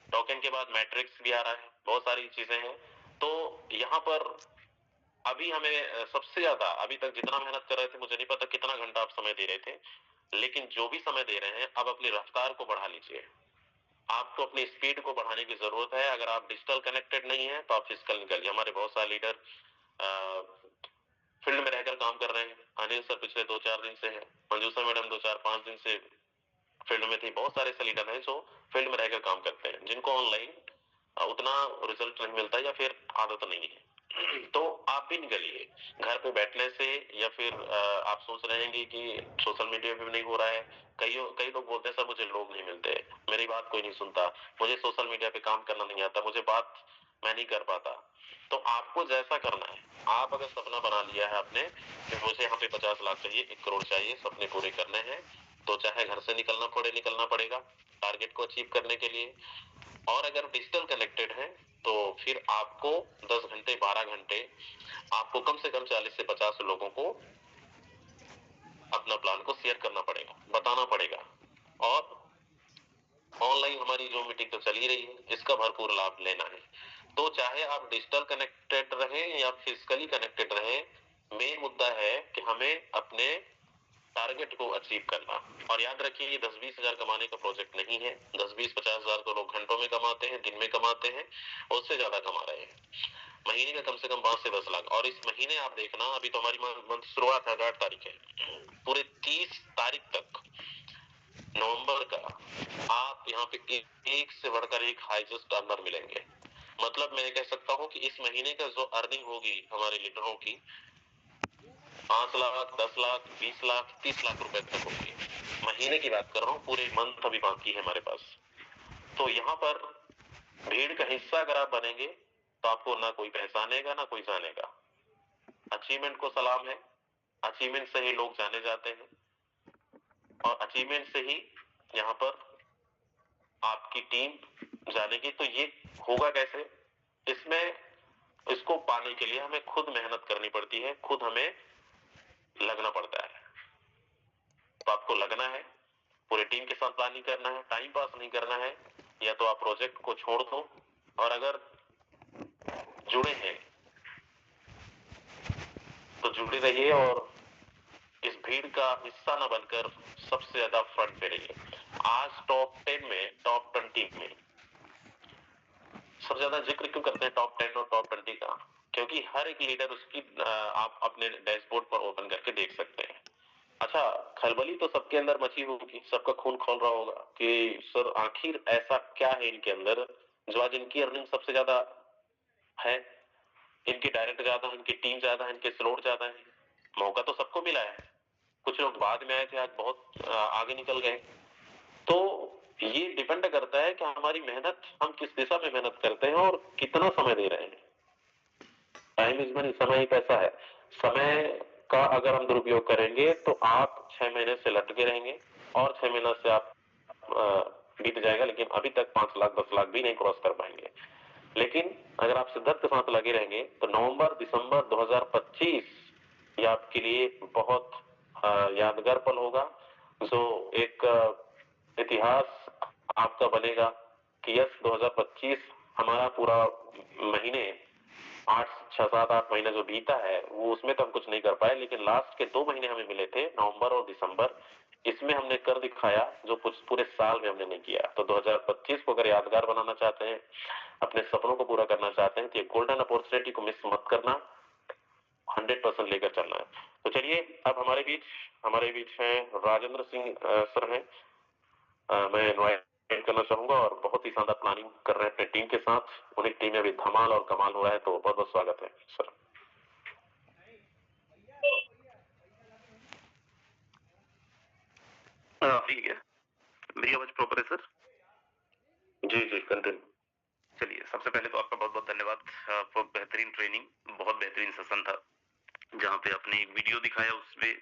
टोकन के बाद मैट्रिक्स भी आ रहा है, बहुत सारी चीजें हैं, तो यहाँ पर अभी हमें सबसे ज्यादा, अभी तक जितना मेहनत कर रहे थे, मुझे नहीं पता कितना घंटा आप समय दे रहे थे, लेकिन जो भी समय दे रहे हैं, अब अपनी रफ्तार को बढ़ा लीजिए। आपको अपनी स्पीड को बढ़ाने की जरूरत है। अगर आप डिजिटल कनेक्टेड नहीं है तो आप फिजिकल निकलिए। हमारे बहुत सारे लीडर फील्ड में रहकर काम कर रहे हैं। अनिल सर पिछले 2-4 दिन से हैं, मंजूषा मैडम 2-4-5 दिन से फील्ड में थी। बहुत सारे ऐसे लीडर हैं जो फील्ड में रहकर काम करते हैं, जिनको ऑनलाइन उतना रिजल्ट नहीं मिलता या फिर आदत नहीं है। तो आप भी निकलिए। घर पे बैठने से या फिर आप सोच रहे हैं कि सोशल मीडिया पे भी नहीं हो रहा है। कई लोग बोलते हैं सर मुझे लोग नहीं मिलते, मेरी बात कोई नहीं सुनता, मुझे सोशल मीडिया पे काम करना नहीं आता, मुझे बात मैं नहीं कर पाता। तो आपको जैसा करना है, आप अगर सपना बना लिया है आपने कि मुझे यहाँ पे 50 लाख चाहिए, 1 करोड़ चाहिए, सपने पूरे करने हैं, तो चाहे घर से निकलना पड़ेगा टारगेट को अचीव करने के लिए। और अगर डिजिटल कनेक्टेड है तो फिर आपको 10 घंटे 12 घंटे आपको कम से कम 40 से 50 लोगों को अपना प्लान को शेयर करना पड़ेगा, बताना पड़ेगा। और ऑनलाइन हमारी जो मीटिंग तो चल ही रही है, इसका भरपूर लाभ लेना है। तो चाहे आप डिजिटल कनेक्टेड रहें या फिजिकली कनेक्टेड रहें, मेन मुद्दा है कि हमें अपने टारगेट को अचीव करना। और याद रखिए ये 10-20 हजार कमाने का प्रोजेक्ट नहीं है। 10-20-50 हजार तो लोग घंटों में कमाते हैं, दिन में कमाते हैं, उससे ज्यादा कमा रहे हैं। महीने का कम से कम 5 से 10 लाख। और इस महीने आप देखना, अभी तो हमारी मंथ शुरुआत है, 8 तारीख है, पूरे 30 तारीख तक नवंबर का आप यहाँ पे एक से बढ़कर एक हाईएस्ट अर्नर मिलेंगे। मतलब मैं कह सकता हूँ कि इस महीने का जो अर्निंग होगी हमारे लीडरों की 5 लाख, 10 लाख, 20 लाख, 30 लाख रुपए तक होगी। महीने की बात कर रहा हूँ, पूरे मंथ अभी बाकी है हमारे पास। तो यहाँ पर भीड़ का हिस्सा अगर आप बनेंगे तो आपको ना कोई पहचानेगा ना कोई जानेगा। अचीवमेंट को सलाम है, अचीवमेंट से ही लोग जाने जाते हैं और अचीवमेंट से ही यहाँ पर आपकी टीम जानेगी। तो ये होगा कैसे? इसमें इसको पाने के लिए हमें खुद मेहनत करनी पड़ती है, खुद हमें लगना पड़ता है। तो आपको लगना है, पूरे टीम के साथ प्लानिंग करना है, टाइम पास नहीं करना है। या तो आप प्रोजेक्ट को छोड़ दो, और अगर जुड़े हैं तो जुड़े रहिए और इस भीड़ का हिस्सा न बनकर सबसे ज्यादा फ्रंट पे रहिए। आज टॉप 10 में, टॉप 20 में सबसे ज्यादा जिक्र क्यों करते हैं टॉप 10 और टॉप 20 का? क्योंकि हर एक लीडर उसकी आप अपने डैशबोर्ड पर ओपन करके देख सकते हैं। अच्छा, खलबली तो सबके अंदर मची होगी, सबका खून खोल रहा होगा कि सर आखिर ऐसा क्या है इनके अंदर जो आज इनकी अर्निंग सबसे ज्यादा है, इनकी डायरेक्ट ज्यादा है, इनकी टीम ज्यादा है, इनके स्लॉट ज्यादा है। मौका तो सबको मिला है, कुछ लोग बाद में आए थे, आज बहुत आगे निकल गए। तो ये डिपेंड करता है कि हमारी मेहनत, हम किस दिशा में मेहनत करते हैं और कितना समय दे रहे हैं। टाइम इज मनी, समय ही पैसा है। समय का अगर हम दुरुपयोग करेंगे तो आप 6 महीने से लटके रहेंगे और 6 महीना से आप बीत जाएगा, लेकिन अभी तक 5 लाख 10 लाख भी नहीं क्रॉस कर पाएंगे। लेकिन अगर आप शिद्दत के साथ लगे रहेंगे तो नवंबर दिसंबर 2025 ये आपके लिए बहुत यादगार पल होगा, जो एक इतिहास आपका बनेगा कि यस 2025 हमारा पूरा महीने 6-7-8 महीने जो बीता है वो उसमें तो हम कुछ नहीं कर पाए, लेकिन लास्ट के 2 महीने हमें मिले थे, नवंबर और दिसंबर, इसमें हमने कर दिखाया जो कुछ पूरे साल में हमने नहीं किया। तो 2025 को अगर यादगार बनाना चाहते हैं, अपने सपनों को पूरा करना चाहते हैं, तो ये गोल्डन अपॉर्चुनिटी को मिस मत करना, 100% लेकर चलना है। तो चलिए, अब हमारे बीच हैं राजेंद्र सिंह सर हैं। मैं इनवाइट करना चाहूंगा और बहुत ही शानदार प्लानिंग कर रहे हैं अपने टीम के साथ। उन्हीं टीम में अभी धमाल और कमाल हो रहा है, तो बहुत बहुत स्वागत है सर। ठीक है, मेरी आवाज प्रॉपर है सर? जी जी, कंटिन्यू। चलिए, सबसे पहले तो आपका बहुत बहुत धन्यवाद फॉर बेहतरीन ट्रेनिंग, बहुत बेहतरीन सेशन था जहाँ पे आपने एक वीडियो दिखाया। उसमें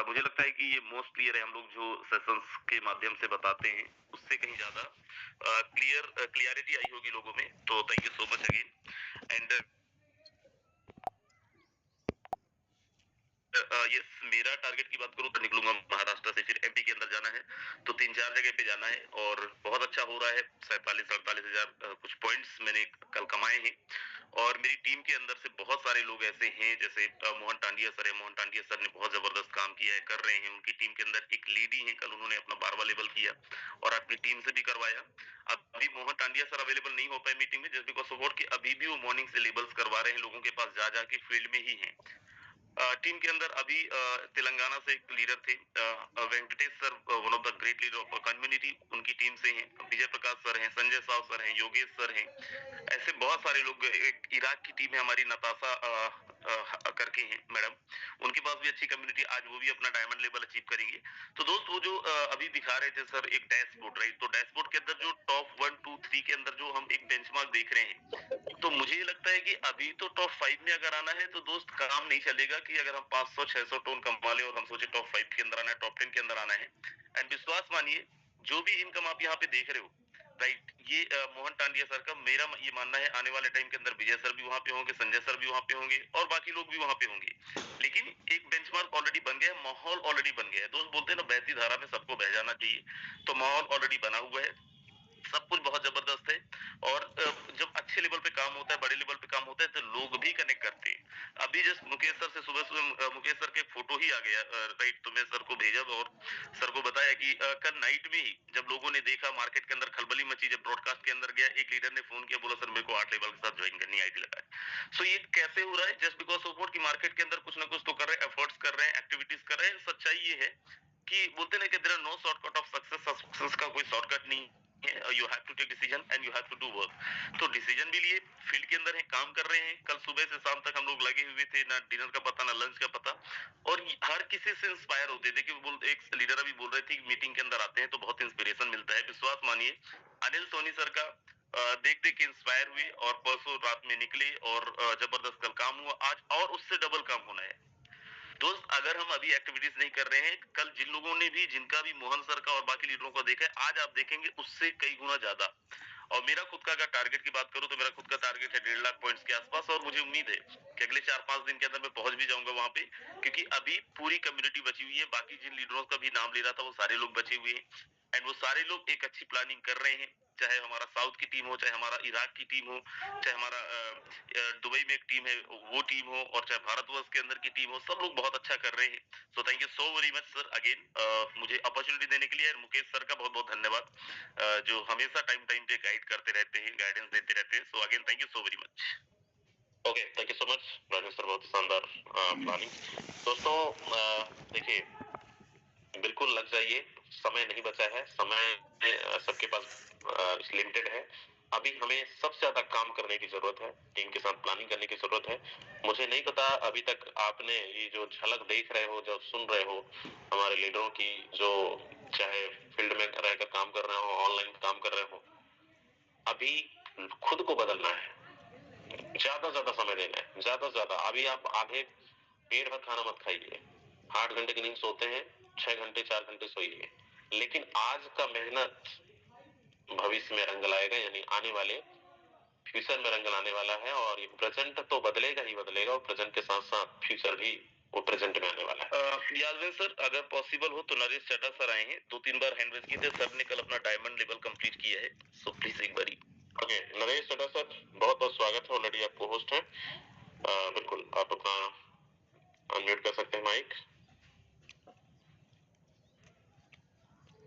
मुझे लगता है कि ये मोस्ट क्लियर है, हम लोग जो सेशंस के माध्यम से बताते हैं उससे कहीं ज्यादा क्लियरिटी आई होगी लोगों में। तो thank you so much again. And yes, मेरा टारगेट की बात करूं तो निकलूंगा महाराष्ट्र से, फिर एमपी के अंदर जाना है, तो 3-4 जगह पे जाना है और बहुत अच्छा हो रहा है। 47-48 हजार कुछ पॉइंट्स मैंने कल कमाए हैं। और मेरी टीम के अंदर से बहुत सारे लोग ऐसे हैं, जैसे मोहन टांडिया सर है। मोहन टांडिया सर ने बहुत जबरदस्त काम किया है, कर रहे हैं। उनकी टीम के अंदर एक लेडी है, कल उन्होंने अपना 12वां लेवल किया और अपनी टीम से भी करवाया। अभी मोहन टांडिया सर अवेलेबल नहीं हो पाए मीटिंग में जस्ट बिकॉज ऑफ व्हाट कि अभी भी वो मॉर्निंग से लेबल्स करवा रहे हैं लोगों के पास जा जाके फील्ड में ही हैं। टीम के अंदर अभी तेलंगाना से एक लीडर थे Venkatesh sir, one of the great leader of community, उनकी टीम से हैं। विजय प्रकाश सर हैं, संजय साव सर हैं, योगेश सर हैं, ऐसे बहुत सारे लोग। एक इराक की टीम है हमारी, नताशा करके हैं मैडम, उनके पास भी अच्छी कम्युनिटी, आज वो भी अपना डायमंड लेवल अचीव करेंगे। तो दोस्त वो जो अभी दिखा रहे थे सर एक डैशबोर्ड, राइट, तो डैशबोर्ड के अंदर जो टॉप 1 2 3 के अंदर जो हम एक बेंचमार्क देख रहे हैं, तो मुझे ये लगता है कि अभी तो टॉप 5 में अगर आना है तो दोस्त काम नहीं चलेगा कि अगर हम 500-600 टोन कमा ले और हम सोचे टॉप 5 के अंदर आना है, टॉप 10 के अंदर आना है। एंड विश्वास मानिए जो भी इनकम आप यहाँ पे देख रहे हो, राइट, ये मोहन टांडिया सर का, मेरा ये मानना है आने वाले टाइम के अंदर विजय सर भी वहां पे होंगे, संजय सर भी वहां पे होंगे और बाकी लोग भी वहां पे होंगे। लेकिन एक बेंचमार्क ऑलरेडी बन गया है, माहौल ऑलरेडी बन गया है। दोस्त बोलते हैं ना बहती धारा में सबको बह जाना चाहिए, तो माहौल ऑलरेडी बना हुआ है, सब कुछ बहुत जबरदस्त है। और जब अच्छे लेवल पे काम होता है, बड़े लेवल पे काम होता है, तो लोग भी कनेक्ट करते हैं। अभी जस्ट मुकेश सर से सुबह मुकेश सर के फोटो ही आ गया, राइट, तो मैं सर को भेजा और सर को बताया कि कल नाइट में ही जब लोगों ने देखा मार्केट के अंदर खलबली मची, जब ब्रॉडकास्ट के अंदर गया, एक लीडर ने फोन किया, बोला सर मेरे को 8 लेवल के साथ ज्वाइन करनी है, आईटी लगा है। सो ये कैसे हो रहा है? जस्ट बिकॉज ऑफ व्हाट कि मार्केट के अंदर कुछ ना कुछ तो कर रहे हैं, एफर्ट्स कर रहे हैं, एक्टिविटीज कर रहे हैं। सच्चाई ये है कि बोलते ना कि there are no shortcut of success, success का कोई शॉर्टकट नहीं है। You have to take decision and you have to do work. तो डिसीजन भी लिए, फील्ड के अंदर है, काम कर रहे हैं। कल सुबह से शाम तक हम लोग लगे हुए थे, ना डिनर का पता ना लंच का पता, और हर किसी से इंस्पायर होते थे। कि एक लीडर अभी बोल रहे थे कि मीटिंग के अंदर आते हैं तो बहुत इंस्पिरेशन मिलता है। विश्वास मानिए अनिल सोनी सर का देख देख के इंस्पायर हुए और परसों रात में निकले और जबरदस्त कल काम हुआ, आज और उससे डबल काम होना है। दोस्त अगर हम अभी एक्टिविटीज नहीं कर रहे हैं, कल जिन लोगों ने भी, जिनका भी मोहन सर का और बाकी लीडरों को देखा है, आज आप देखेंगे उससे कई गुना ज्यादा। और मेरा खुद का अगर टारगेट की बात करूं तो मेरा खुद का टारगेट है 1.5 लाख पॉइंट्स के आसपास, और मुझे उम्मीद है कि अगले 4-5 दिन के अंदर मैं पहुंच भी जाऊंगा वहां पे, क्योंकि अभी पूरी कम्युनिटी बची हुई है। बाकी जिन लीडरों का भी नाम ले रहा था वो सारे लोग बचे हुए हैं, एंड वो सारे लोग एक अच्छी प्लानिंग कर रहे हैं। चाहे हमारा साउथ की टीम हो, चाहे हमारा इराक की टीम हो, चाहे हमारा दुबई में एक टीम है वो टीम हो, और चाहे भारतवर्ष के अंदर की टीम हो, सब लोग बहुत अच्छा कर रहे हैं। So thank you so very much sir again मुझे अपॉर्चुनिटी देने के लिए। मुकेश सर का बहुत बहुत धन्यवाद, जो हमेशा टाइम टाइम पे गाइड करते रहते हैं, गाइडेंस देते रहते हैं। So again thank you so very much. Okay, thank you so much Rajesh sir, बहुत शानदार प्लानिंग। दोस्तों देखिए, बिल्कुल लग जाइए, समय नहीं बचा है, समय सबके पास लिमिटेड है। अभी हमें सबसे ज्यादा काम करने की जरूरत है, टीम के साथ प्लानिंग करने की जरूरत है। मुझे नहीं पता अभी तक आपने ये जो झलक देख रहे हो, जो सुन रहे हो हमारे लीडरों की, जो चाहे फील्ड में रहकर काम कर रहे हो, ऑनलाइन काम कर रहे हो, अभी खुद को बदलना है, ज्यादा समय देना है, ज्यादा। अभी आप आधे पेट भर खाना मत खाइए, 8 घंटे की नींद सोते हैं, 6 घंटे 4 घंटे सोइए, लेकिन आज का मेहनत भविष्य में रंग लाएगा, यानी आने वाले फ्यूचर में रंग लाने वाला है। और ये प्रेजेंट तो बदलेगा ही बदलेगा, और प्रेजेंट के साथ साथ फ्यूचर भी वो प्रेजेंट में आने वाला है। यादवें सर, अगर पॉसिबल हो तो नरेश चड्ढा सर आए हैं, 2-3 बार हैंड रेज किए थे, सर ने कल अपना डायमंड लेवल कंप्लीट किया है। सो प्लीज एक बारी। ओके, नरेश चड्ढा सर, बहुत बहुत स्वागत है, ऑलरेडी आपको होस्ट है। बिल्कुल आप अपना अनम्यूट कर सकते हैं माइक।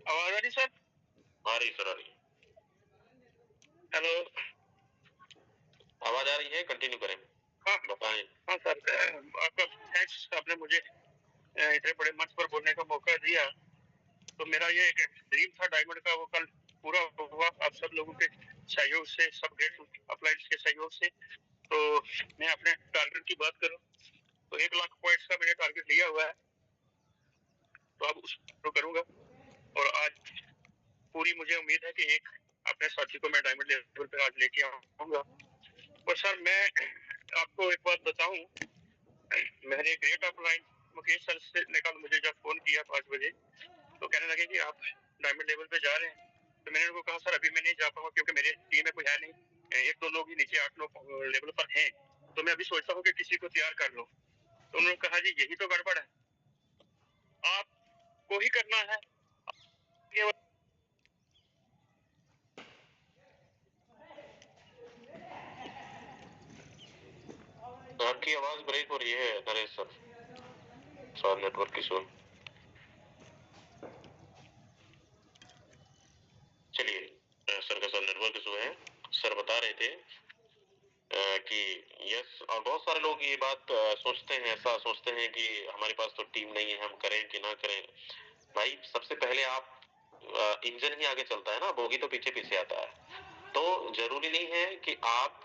आवाज आ रही सर? आ रही सर, आ रही। हेलो, आवाज आ रही है, कंटिन्यू करें। हाँ बताएं। हाँ सर, आपका थैंक्स, आपने मुझे इतने बड़े मंच पर बोलने का मौका दिया। तो मेरा ये एक ड्रीम था डायमंड का, वो कल पूरा हुआ आप सब लोगों के सहयोग से, सब गेट अपलाइंस के सहयोग से। तो मैं अपने टारगेट की बात करूं तो 1 लाख पॉइंट्स का मैंने टारगेट लिया हुआ है, तो अब उसको करूंगा। और आज पूरी मुझे उम्मीद है कि एक अपने साथी को मैं डायमंड लेवल पे आज लेके आऊंगा। और सर मैं आपको एक बात बताऊं, मैंने ग्रेट अपलाइन मुकेश सर से ने कल मुझे जब फोन किया 5 बजे, तो कहने लगे कि आप डायमंड लेवल पे जा रहे हैं। तो मैंने उनको कहा सर अभी मैं नहीं जा पाऊंगा, क्योंकि मेरे टीम में कोई है नहीं, 1-2 लोग ही नीचे 8-9 लेवल पर हैं। तो मैं अभी सोचता हूँ कि किसी को तैयार कर लो। तो उन्होंने कहा जी यही तो गड़बड़ है, आपको ही करना है। तो आपकी आवाज ब्रेक हो रही है नरेश सर, शायद नेटवर्क इशू। चलिए सर का सर नेटवर्क जो है, सर बता रहे थे कि यस, और बहुत सारे लोग ये बात सोचते हैं, ऐसा सोचते हैं कि हमारे पास तो टीम नहीं है, हम करें कि ना करें। भाई सबसे पहले आप इंजन ही आगे चलता है ना, बोगी तो पीछे पीछे आता है। तो जरूरी नहीं है कि आप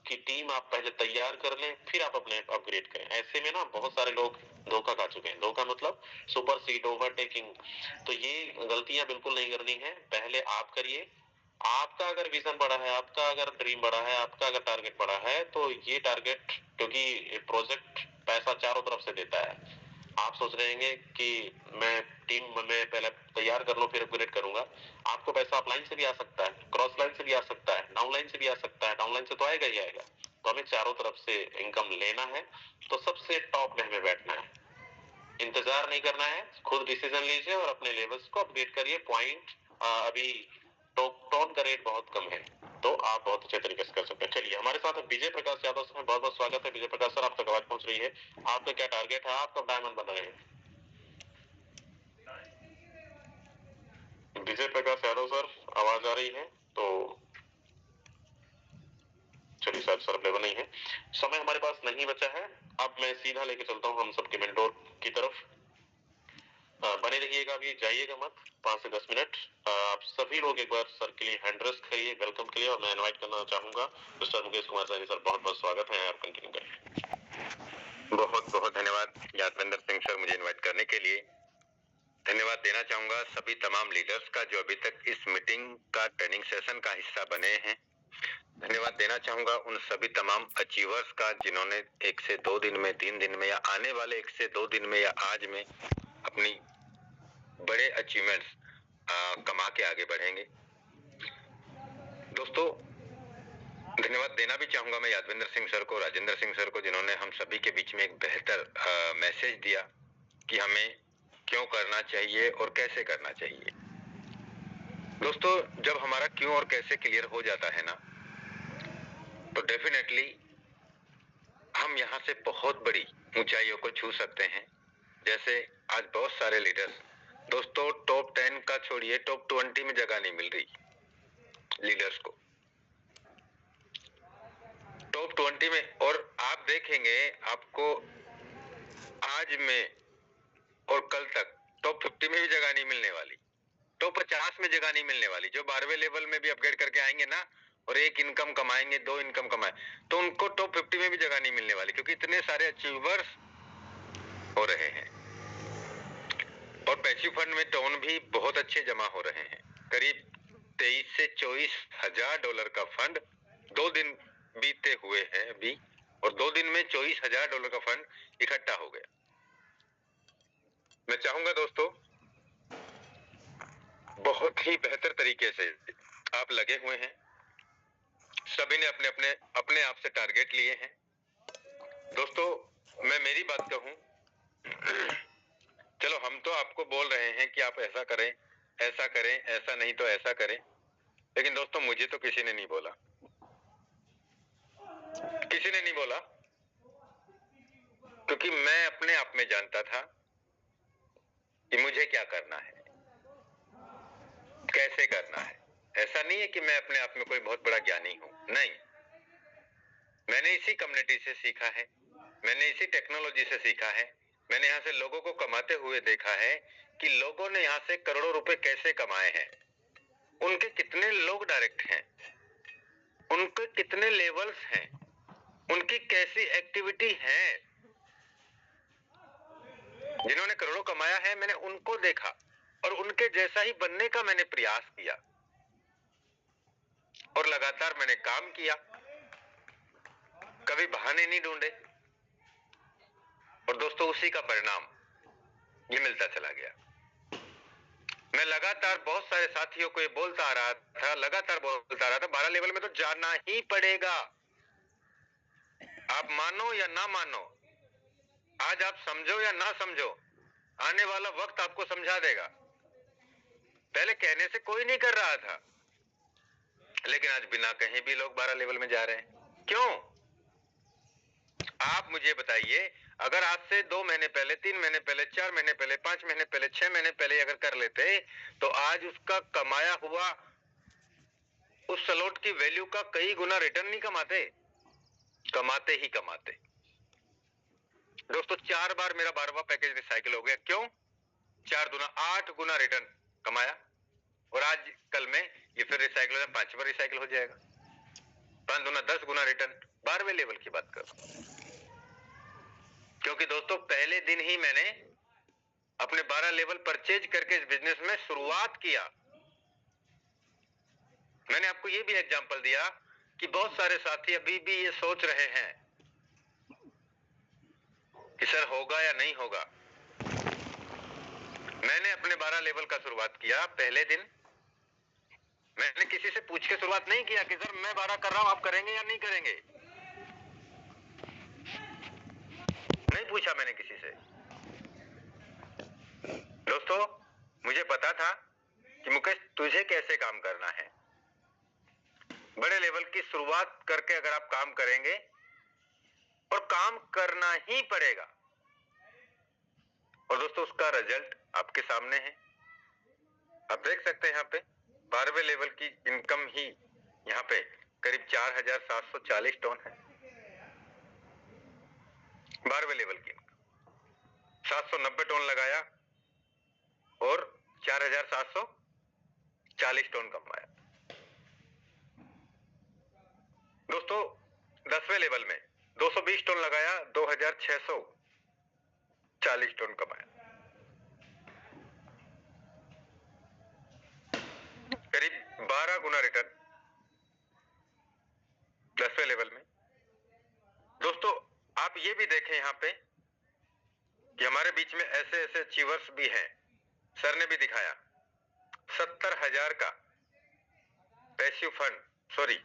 की टीम आप पहले तैयार कर लें फिर आप अपने अपग्रेड करें। ऐसे में ना बहुत सारे लोग धोखा खा चुके हैं। धोखा मतलब सुपर सीट, ओवरटेकिंग। तो ये गलतियां बिल्कुल नहीं करनी है। पहले आप करिए। आपका अगर विजन बड़ा है, आपका अगर ड्रीम बड़ा है, आपका अगर टारगेट बड़ा है, तो ये टारगेट, क्योंकि प्रोजेक्ट पैसा चारों तरफ से देता है। आप सोच रहे हैं कि मैं टीम में पहले तैयार कर लूं फिर अपग्रेड करूंगा। आपको पैसा अपलाइन से भी आ सकता है, क्रॉस लाइन से भी आ सकता है, डाउनलाइन से भी आ सकता है। डाउनलाइन से तो आएगा ही आएगा। तो हमें चारों तरफ से इनकम लेना है, तो सबसे टॉप में हमें बैठना है, इंतजार नहीं करना है। खुद डिसीजन लीजिए और अपने लेवल्स को अपडेट करिए। पॉइंट अभी टोन का रेट बहुत कम है, तो आप बहुत अच्छे तरीके से कर सकते हैं। चलिए, हमारे साथ विजय प्रकाश यादव सर, बहुत बहुत स्वागत है। विजय प्रकाश सर, आप तक आवाज पहुंच रही है? आपका क्या टारगेट है? आप कब डायमंड बन रहे हैं? विजय प्रकाश यादव सर, आवाज आ रही है? तो चलिए, शायद सर अवेलेबल नहीं है। समय हमारे पास नहीं बचा है। अब मैं सीधा लेके चलता हूँ हम सबके मेंटोर की तरफ। बने रहिएगा, अभी जाइएगा मत, 5 से 10 मिनट। आप सभी लोग एक बार सर के लिए हैंड रेस्ट करिए वेलकम के लिए। और मैं इनवाइट करना चाहूंगा mister Mukesh Kumar sir. Sir बहुत बहुत स्वागत है, आप कंटिन्यू करें। बहुत बहुत धन्यवाद यादविंदर सिंह सर, मुझे इनवाइट करने के लिए। धन्यवाद देना चाहूंगा सभी तमाम लीडर्स का जो अभी तक इस मीटिंग का ट्रेनिंग सेशन का हिस्सा बने हैं। धन्यवाद देना चाहूंगा उन सभी तमाम अचीवर्स का जिन्होंने 1 से 2 दिन में, 3 दिन में, या आने वाले 1 से 2 दिन में या आज में अपनी बड़े अचीवमेंट्स कमा के आगे बढ़ेंगे। दोस्तों, धन्यवाद देना भी चाहूंगा मैं यादविंदर सिंह सर को, राजेंद्र सिंह सर को, जिन्होंने हम सभी के बीच में एक बेहतर मैसेज दिया कि हमें क्यों करना चाहिए और कैसे करना चाहिए। दोस्तों, जब हमारा क्यों और कैसे क्लियर हो जाता है ना, तो डेफिनेटली हम यहाँ से बहुत बड़ी ऊंचाइयों को छू सकते हैं। जैसे आज बहुत सारे लीडर्स, दोस्तों टॉप 10 का छोड़िए, टॉप 20 में जगह नहीं मिल रही लीडर्स को, टॉप 20 में। और आप देखेंगे आपको आज में और कल तक टॉप 50 में भी जगह नहीं मिलने वाली, टॉप 50 में जगह नहीं मिलने वाली। जो 12वें लेवल में भी अपग्रेड करके आएंगे ना, और 1 इनकम कमाएंगे, 2 इनकम कमाए, तो उनको टॉप 50 में भी जगह नहीं मिलने वाली, क्योंकि इतने सारे अचीवर्स हो रहे हैं। और पैसिव फंड में टोन भी बहुत अच्छे जमा हो रहे हैं। करीब 23 से 24 हजार डॉलर का फंड 2 दिन बीते हुए हैं अभी, और 2 दिन में 24 हजार डॉलर का फंड इकट्ठा हो गया। मैं चाहूंगा दोस्तों, बहुत ही बेहतर तरीके से आप लगे हुए हैं, सभी ने अपने आप से टारगेट लिए हैं। दोस्तों, मैं मेरी बात कहूं, चलो हम तो आपको बोल रहे हैं कि आप ऐसा करें, ऐसा करें, ऐसा नहीं तो ऐसा करें, लेकिन दोस्तों मुझे तो किसी ने नहीं बोला, किसी ने नहीं बोला, क्योंकि मैं अपने आप में जानता था कि मुझे क्या करना है, कैसे करना है। ऐसा नहीं है कि मैं अपने आप में कोई बहुत बड़ा ज्ञानी हूं, नहीं, मैंने इसी कम्युनिटी से सीखा है, मैंने इसी टेक्नोलॉजी से सीखा है। मैंने यहाँ से लोगों को कमाते हुए देखा है कि लोगों ने यहाँ से करोड़ों रुपए कैसे कमाए हैं, उनके कितने लोग डायरेक्ट हैं, उनके कितने लेवल्स हैं, उनकी कैसी एक्टिविटी है। जिन्होंने करोड़ों कमाया है, मैंने उनको देखा और उनके जैसा ही बनने का मैंने प्रयास किया, और लगातार मैंने काम किया, कभी बहाने नहीं ढूंढे, और दोस्तों उसी का परिणाम ये मिलता चला गया। मैं लगातार बहुत सारे साथियों को ये बोलता आ रहा था, लगातार बोलता आ रहा था, 12 लेवल में तो जाना ही पड़ेगा, आप मानो या ना मानो, आज आप समझो या ना समझो, आने वाला वक्त आपको समझा देगा। पहले कहने से कोई नहीं कर रहा था, लेकिन आज बिना कहीं भी लोग 12 लेवल में जा रहे हैं। क्यों? आप मुझे बताइए, अगर आज से 2 महीने पहले, 3 महीने पहले, 4 महीने पहले, 5 महीने पहले, 6 महीने पहले अगर कर लेते, तो आज उसका कमाया हुआ उस स्लॉट की वैल्यू का कई गुना रिटर्न नहीं कमाते, कमाते ही कमाते। दोस्तों 4 बार मेरा 12वां पैकेज रिसाइकिल हो गया। क्यों? 4 दूना 8 गुना रिटर्न कमाया, और आज कल में ये फिर रिसाइकिल में 5 बार रिसाइकिल हो जाएगा। 5 दूना 10 गुना रिटर्न। 12वें लेवल की बात कर रहा हूं, क्योंकि दोस्तों पहले दिन ही मैंने अपने 12 लेवल परचेज करके इस बिजनेस में शुरुआत किया। मैंने आपको ये भी एग्जांपल दिया कि बहुत सारे साथी अभी भी ये सोच रहे हैं कि सर होगा या नहीं होगा। मैंने अपने 12 लेवल का शुरुआत किया पहले दिन। मैंने किसी से पूछ के शुरुआत नहीं किया कि सर मैं 12 कर रहा हूं, आप करेंगे या नहीं करेंगे। नहीं पूछा मैंने किसी से। दोस्तों मुझे पता था कि मुकेश तुझे कैसे काम करना है। बड़े लेवल की शुरुआत करके अगर आप काम करेंगे, और काम करना ही पड़ेगा, और दोस्तों उसका रिजल्ट आपके सामने है। आप देख सकते हैं यहाँ पे 12वें लेवल की इनकम ही यहाँ पे करीब 4740 टन है। 12वें लेवल की 790 टन लगाया और 4740 टन कमाया। दोस्तों 10वें लेवल में 220 टन लगाया, 2640 टन कमाया। करीब 12 गुना रिटर्न 10वें लेवल में। दोस्तों आप ये भी देखें यहाँ पे कि हमारे बीच में ऐसे ऐसे अचीवर्स भी हैं। सर ने भी दिखाया 70,000 का पैसिव फंड, सॉरी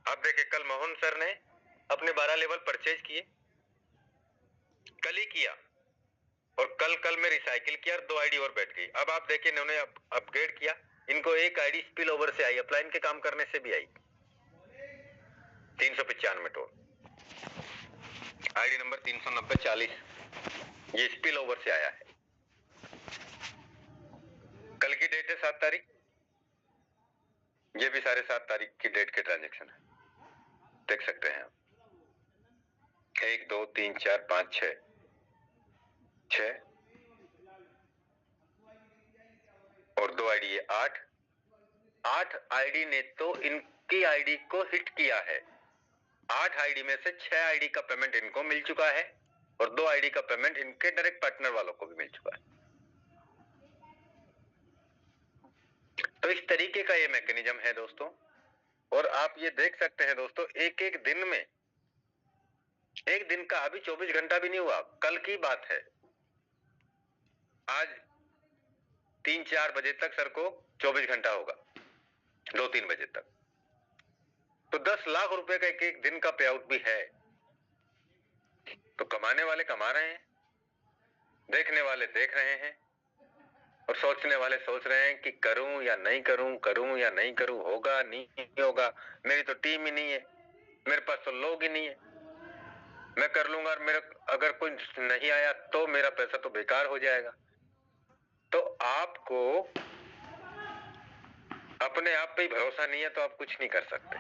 आप देखें कल मोहन सर ने अपने 12 लेवल परचेज किए, कल ही किया, और कल में रिसाइकिल किया और 2 आईडी और बैठ गई। अब आप देखिए इन्होंने अपग्रेड किया, इनको एक आईडी स्पिल ओवर से आई, अपलाइन के काम करने से भी आई 395 टन। आईडी नंबर 39040 ये स्पिल ओवर से आया है। कल की डेट है 7 तारीख, ये भी सारे 7 तारीख की डेट के ट्रांजैक्शन है, देख सकते हैं आप। 1 2 3 4 5 6 और 2 आईडी है 8 आईडी ने तो इनकी आईडी को हिट किया है। 8 आईडी में से 6 आईडी का पेमेंट इनको मिल चुका है, और 2 आईडी का पेमेंट इनके डायरेक्ट पार्टनर वालों को भी मिल चुका है। तो इस तरीके का ये मैकेनिज्म है दोस्तों, और आप ये देख सकते हैं दोस्तों एक एक दिन में, एक दिन का अभी 24 घंटा भी नहीं हुआ, कल की बात है। आज 3-4 बजे तक सर को 24 घंटा होगा, 2-3 बजे तक, तो 10 लाख रुपए का एक दिन का पे आउट भी है। तो कमाने वाले कमा रहे हैं, देखने वाले देख रहे हैं, और सोचने वाले सोच रहे हैं कि करूं या नहीं करूं, करूं या नहीं करूं, होगा नहीं होगा, मेरी तो टीम ही नहीं है, मेरे पास तो लोग ही नहीं है, मैं कर लूंगा, और मेरा अगर कोई नहीं आया तो मेरा पैसा तो बेकार हो जाएगा। तो आपको अपने आप पे ही भरोसा नहीं है तो आप कुछ नहीं कर सकते।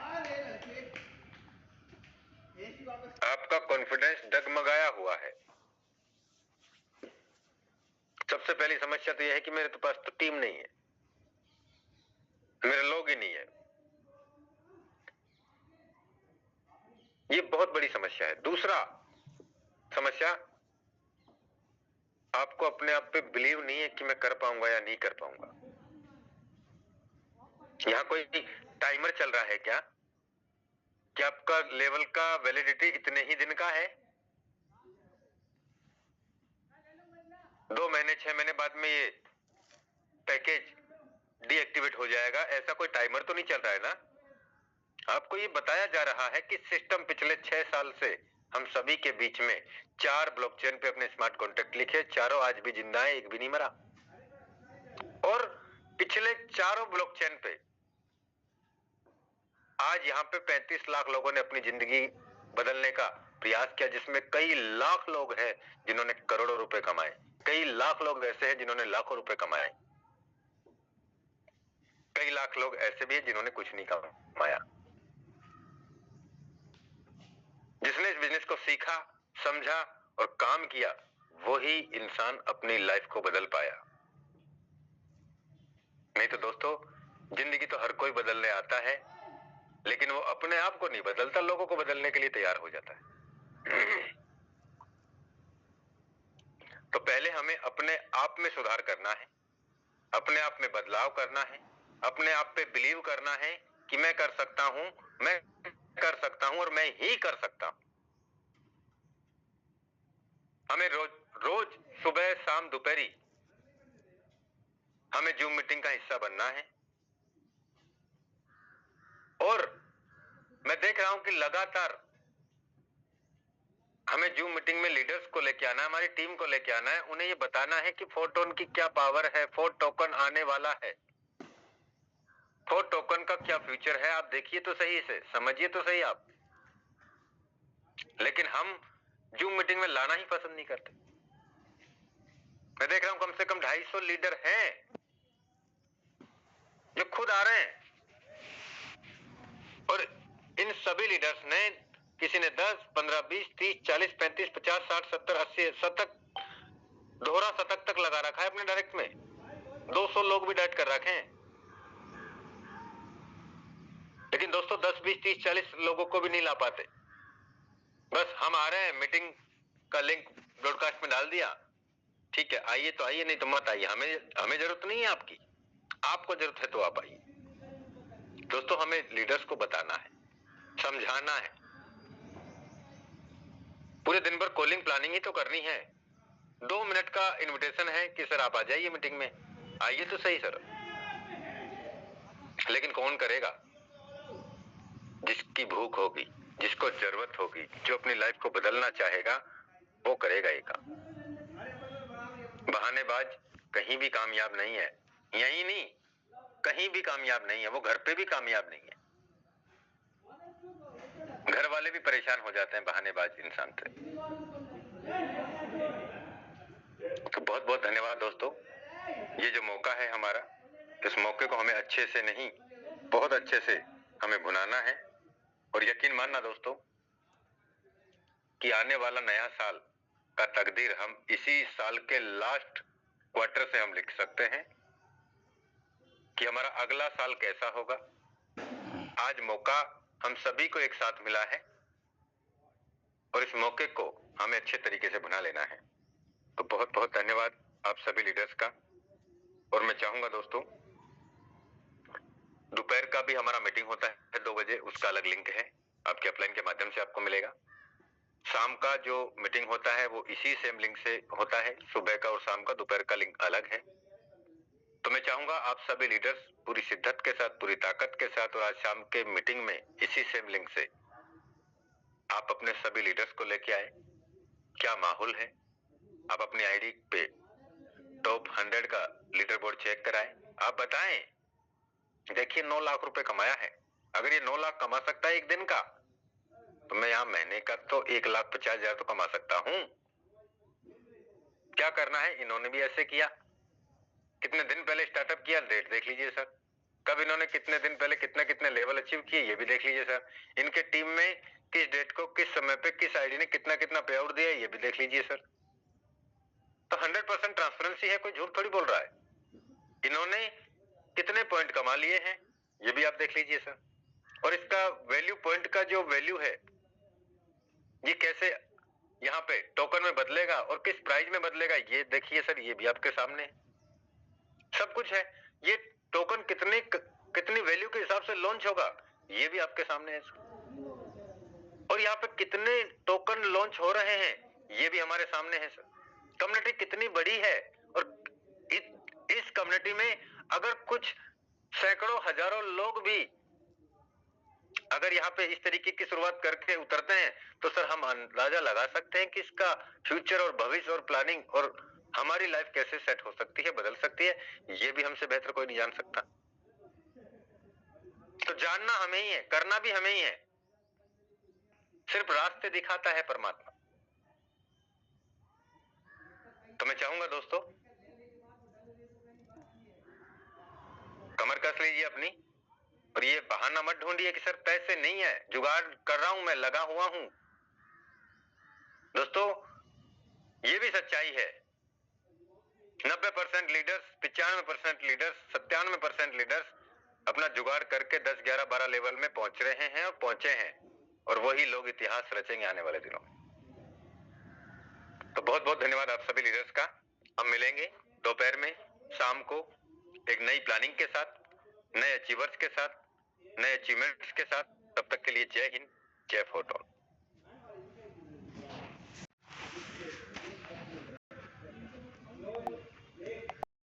आपका कॉन्फिडेंस डगमगाया हुआ है। सबसे पहली समस्या तो यह है कि मेरे तो पास तो टीम नहीं है, मेरे लोग ही नहीं है। ये बहुत बड़ी समस्या है। दूसरा समस्या, आपको अपने आप पे बिलीव नहीं है कि मैं कर पाऊंगा या नहीं कर पाऊंगा। यहां कोई टाइमर चल रहा है क्या कि आपका लेवल का वैलिडिटी इतने ही दिन का है, 2 महीने 6 महीने बाद में ये पैकेज डीएक्टिवेट हो जाएगा, ऐसा कोई टाइमर तो नहीं चल रहा है ना। आपको ये बताया जा रहा है कि सिस्टम पिछले 6 साल से हम सभी के बीच में 4 ब्लॉकचेन पे अपने स्मार्ट कॉन्ट्रैक्ट लिखे, चारों आज भी जिंदा है, एक भी नहीं मरा। और पिछले चारों ब्लॉकचेन पे आज यहाँ पे 35 लाख लोगों ने अपनी जिंदगी बदलने का प्रयास किया, जिसमें कई लाख लोग हैं जिन्होंने करोड़ों रुपए कमाए, कई लाख लोग ऐसे हैं जिन्होंने लाखों रुपए कमाए, कई लाख लोग ऐसे भी हैं जिन्होंने कुछ नहीं कमाया। जिसने इस बिजनेस को सीखा, समझा और काम किया, वो ही इंसान अपनी लाइफ को बदल पाया। नहीं तो दोस्तों, जिंदगी तो हर कोई बदलने आता है, लेकिन वो अपने आप को नहीं बदलता, लोगों को बदलने के लिए तैयार हो जाता है। तो पहले हमें अपने आप में सुधार करना है, अपने आप में बदलाव करना है, अपने आप पे बिलीव करना है कि मैं कर सकता हूं, मैं कर सकता हूं और मैं ही कर सकता हूं। हमें रोज सुबह शाम दोपहरी हमें जूम मीटिंग का हिस्सा बनना है। और मैं देख रहा हूं कि लगातार हमें जूम मीटिंग में लीडर्स को लेके आना है, हमारी टीम को लेके आना है, उन्हें ये बताना है कि 4 टोन की क्या पावर है, 4 टोकन आने वाला है, 4 टोकन का क्या फ्यूचर है। आप देखिए तो सही से, समझिए तो सही आप। लेकिन हम जूम मीटिंग में लाना ही पसंद नहीं करते। मैं देख रहा हूं कम से कम 250 लीडर हैं जो खुद आ रहे हैं, और इन सभी लीडर्स ने, किसी ने 10, 15, 20, 30, 40, 35, 50, 60, 70, 80, शतक, दोहरा शतक तक लगा रखा है अपने डायरेक्ट में। 200 लोग भी डायरेक्ट कर रखे हैं। लेकिन दोस्तों 10, 20, 30, 40 लोगों को भी नहीं ला पाते। बस हम आ रहे हैं, मीटिंग का लिंक ब्रॉडकास्ट में डाल दिया, ठीक है, आइए तो आइए, नहीं तो मत आइए, हमें जरूरत नहीं है आपकी, आपको जरूरत है तो आप आइए। दोस्तों हमें लीडर्स को बताना है, समझाना है। पूरे दिन भर कॉलिंग प्लानिंग ही तो करनी है। 2 मिनट का इनविटेशन है कि सर आप आ जाइए मीटिंग में, आइए तो सही सर। लेकिन कौन करेगा? जिसकी भूख होगी, जिसको जरूरत होगी, जो अपनी लाइफ को बदलना चाहेगा, वो करेगा ये काम। बहानेबाज कहीं भी कामयाब नहीं है, यही नहीं कहीं भी कामयाब नहीं है, वो घर पे भी कामयाब नहीं है। घर वाले भी परेशान हो जाते हैं बहानेबाज इंसान से। तो बहुत बहुत धन्यवाद दोस्तों। ये जो मौका है हमारा, इस मौके को हमें अच्छे से नहीं, बहुत अच्छे से हमें भुनाना है। और यकीन मानना दोस्तों कि आने वाला नया साल का तकदीर हम इसी साल के लास्ट क्वार्टर से हम लिख सकते हैं कि हमारा अगला साल कैसा होगा। आज मौका हम सभी को एक साथ मिला है और इस मौके को हमें अच्छे तरीके से बना लेना है। तो बहुत बहुत धन्यवाद आप सभी लीडर्स का। और मैं चाहूंगा दोस्तों, दोपहर का भी हमारा मीटिंग होता है 2 बजे, उसका अलग लिंक है, आपके अपलाइन के माध्यम से आपको मिलेगा। शाम का जो मीटिंग होता है वो इसी सेम लिंक से होता है, सुबह का और शाम का, दोपहर का लिंक अलग है। तो मैं चाहूंगा आप सभी लीडर्स पूरी शिद्दत के साथ, पूरी ताकत के साथ, और आज शाम के मीटिंग में इसी सेम लिंक से आप अपने सभी लीडर्स को लेके आए। क्या माहौल है, आप अपनी आईडी पे टॉप 100 का लीडर बोर्ड चेक कराएं। आप बताएं, देखिए 9 लाख रुपए कमाया है, अगर ये 9 लाख कमा सकता है एक दिन का, तो मैं यहाँ महीने का तो 1,50,000 तो कमा सकता हूं। क्या करना है, इन्होंने भी ऐसे किया। कितने दिन पहले स्टार्टअप किया, डेट देख लीजिए सर। कब इन्होंने कितने दिन पहले कितने कितने लेवल अचीव किए, ये भी देख लीजिए सर। इनके टीम में किस डेट को, किस समय पे, किस आईडी ने कितना कितना पे आउट दिया, ये भी देख लीजिए सर। तो 100% ट्रांसपेरेंसी है, कोई झूठ थोड़ी बोल रहा है। इन्होंने कितने पॉइंट कमा लिए हैं, ये भी आप देख लीजिए सर। और इसका वैल्यू, पॉइंट का जो वैल्यू है, ये कैसे यहाँ पे टोकन में बदलेगा और किस प्राइस में बदलेगा, ये देखिए सर, ये भी आपके सामने सब कुछ है। ये टोकन कितनी वैल्यू के हिसाब से लॉन्च होगा, ये भी आपके सामने है सर। और यहाँ पे कितने टोकन लॉन्च हो रहे हैं, ये भी हमारे सामने है सर। कम्युनिटी कितनी बड़ी है, और इस कम्युनिटी में अगर कुछ सैकड़ों हजारों लोग भी अगर यहाँ पे इस तरीके की शुरुआत करके उतरते हैं, तो सर हम अंदाजा लगा सकते हैं कि इसका फ्यूचर और भविष्य और प्लानिंग और हमारी लाइफ कैसे सेट हो सकती है, बदल सकती है, ये भी हमसे बेहतर कोई नहीं जान सकता। तो जानना हमें ही है, करना भी हमें ही है, सिर्फ रास्ते दिखाता है परमात्मा। तो मैं चाहूंगा दोस्तों, कमर कस लीजिए अपनी, और ये बहाना मत ढूंढिए कि सर पैसे नहीं है, जुगाड़ कर रहा हूं, मैं लगा हुआ हूं। दोस्तों ये भी सच्चाई है, 90% लीडर्स, 95% लीडर्स, 97% लीडर्स अपना जुगाड़ करके 10, 11, 12 लेवल में पहुंच रहे हैं और पहुंचे हैं, और वही लोग इतिहास रचेंगे आने वाले दिनों में। तो बहुत बहुत धन्यवाद आप सभी लीडर्स का। हम मिलेंगे दोपहर में, शाम को, एक नई प्लानिंग के साथ, नए अचीवर्स के साथ, नए अचीवमेंट्स के साथ। तब तक के लिए जय हिंद, जय फोर्टॉन।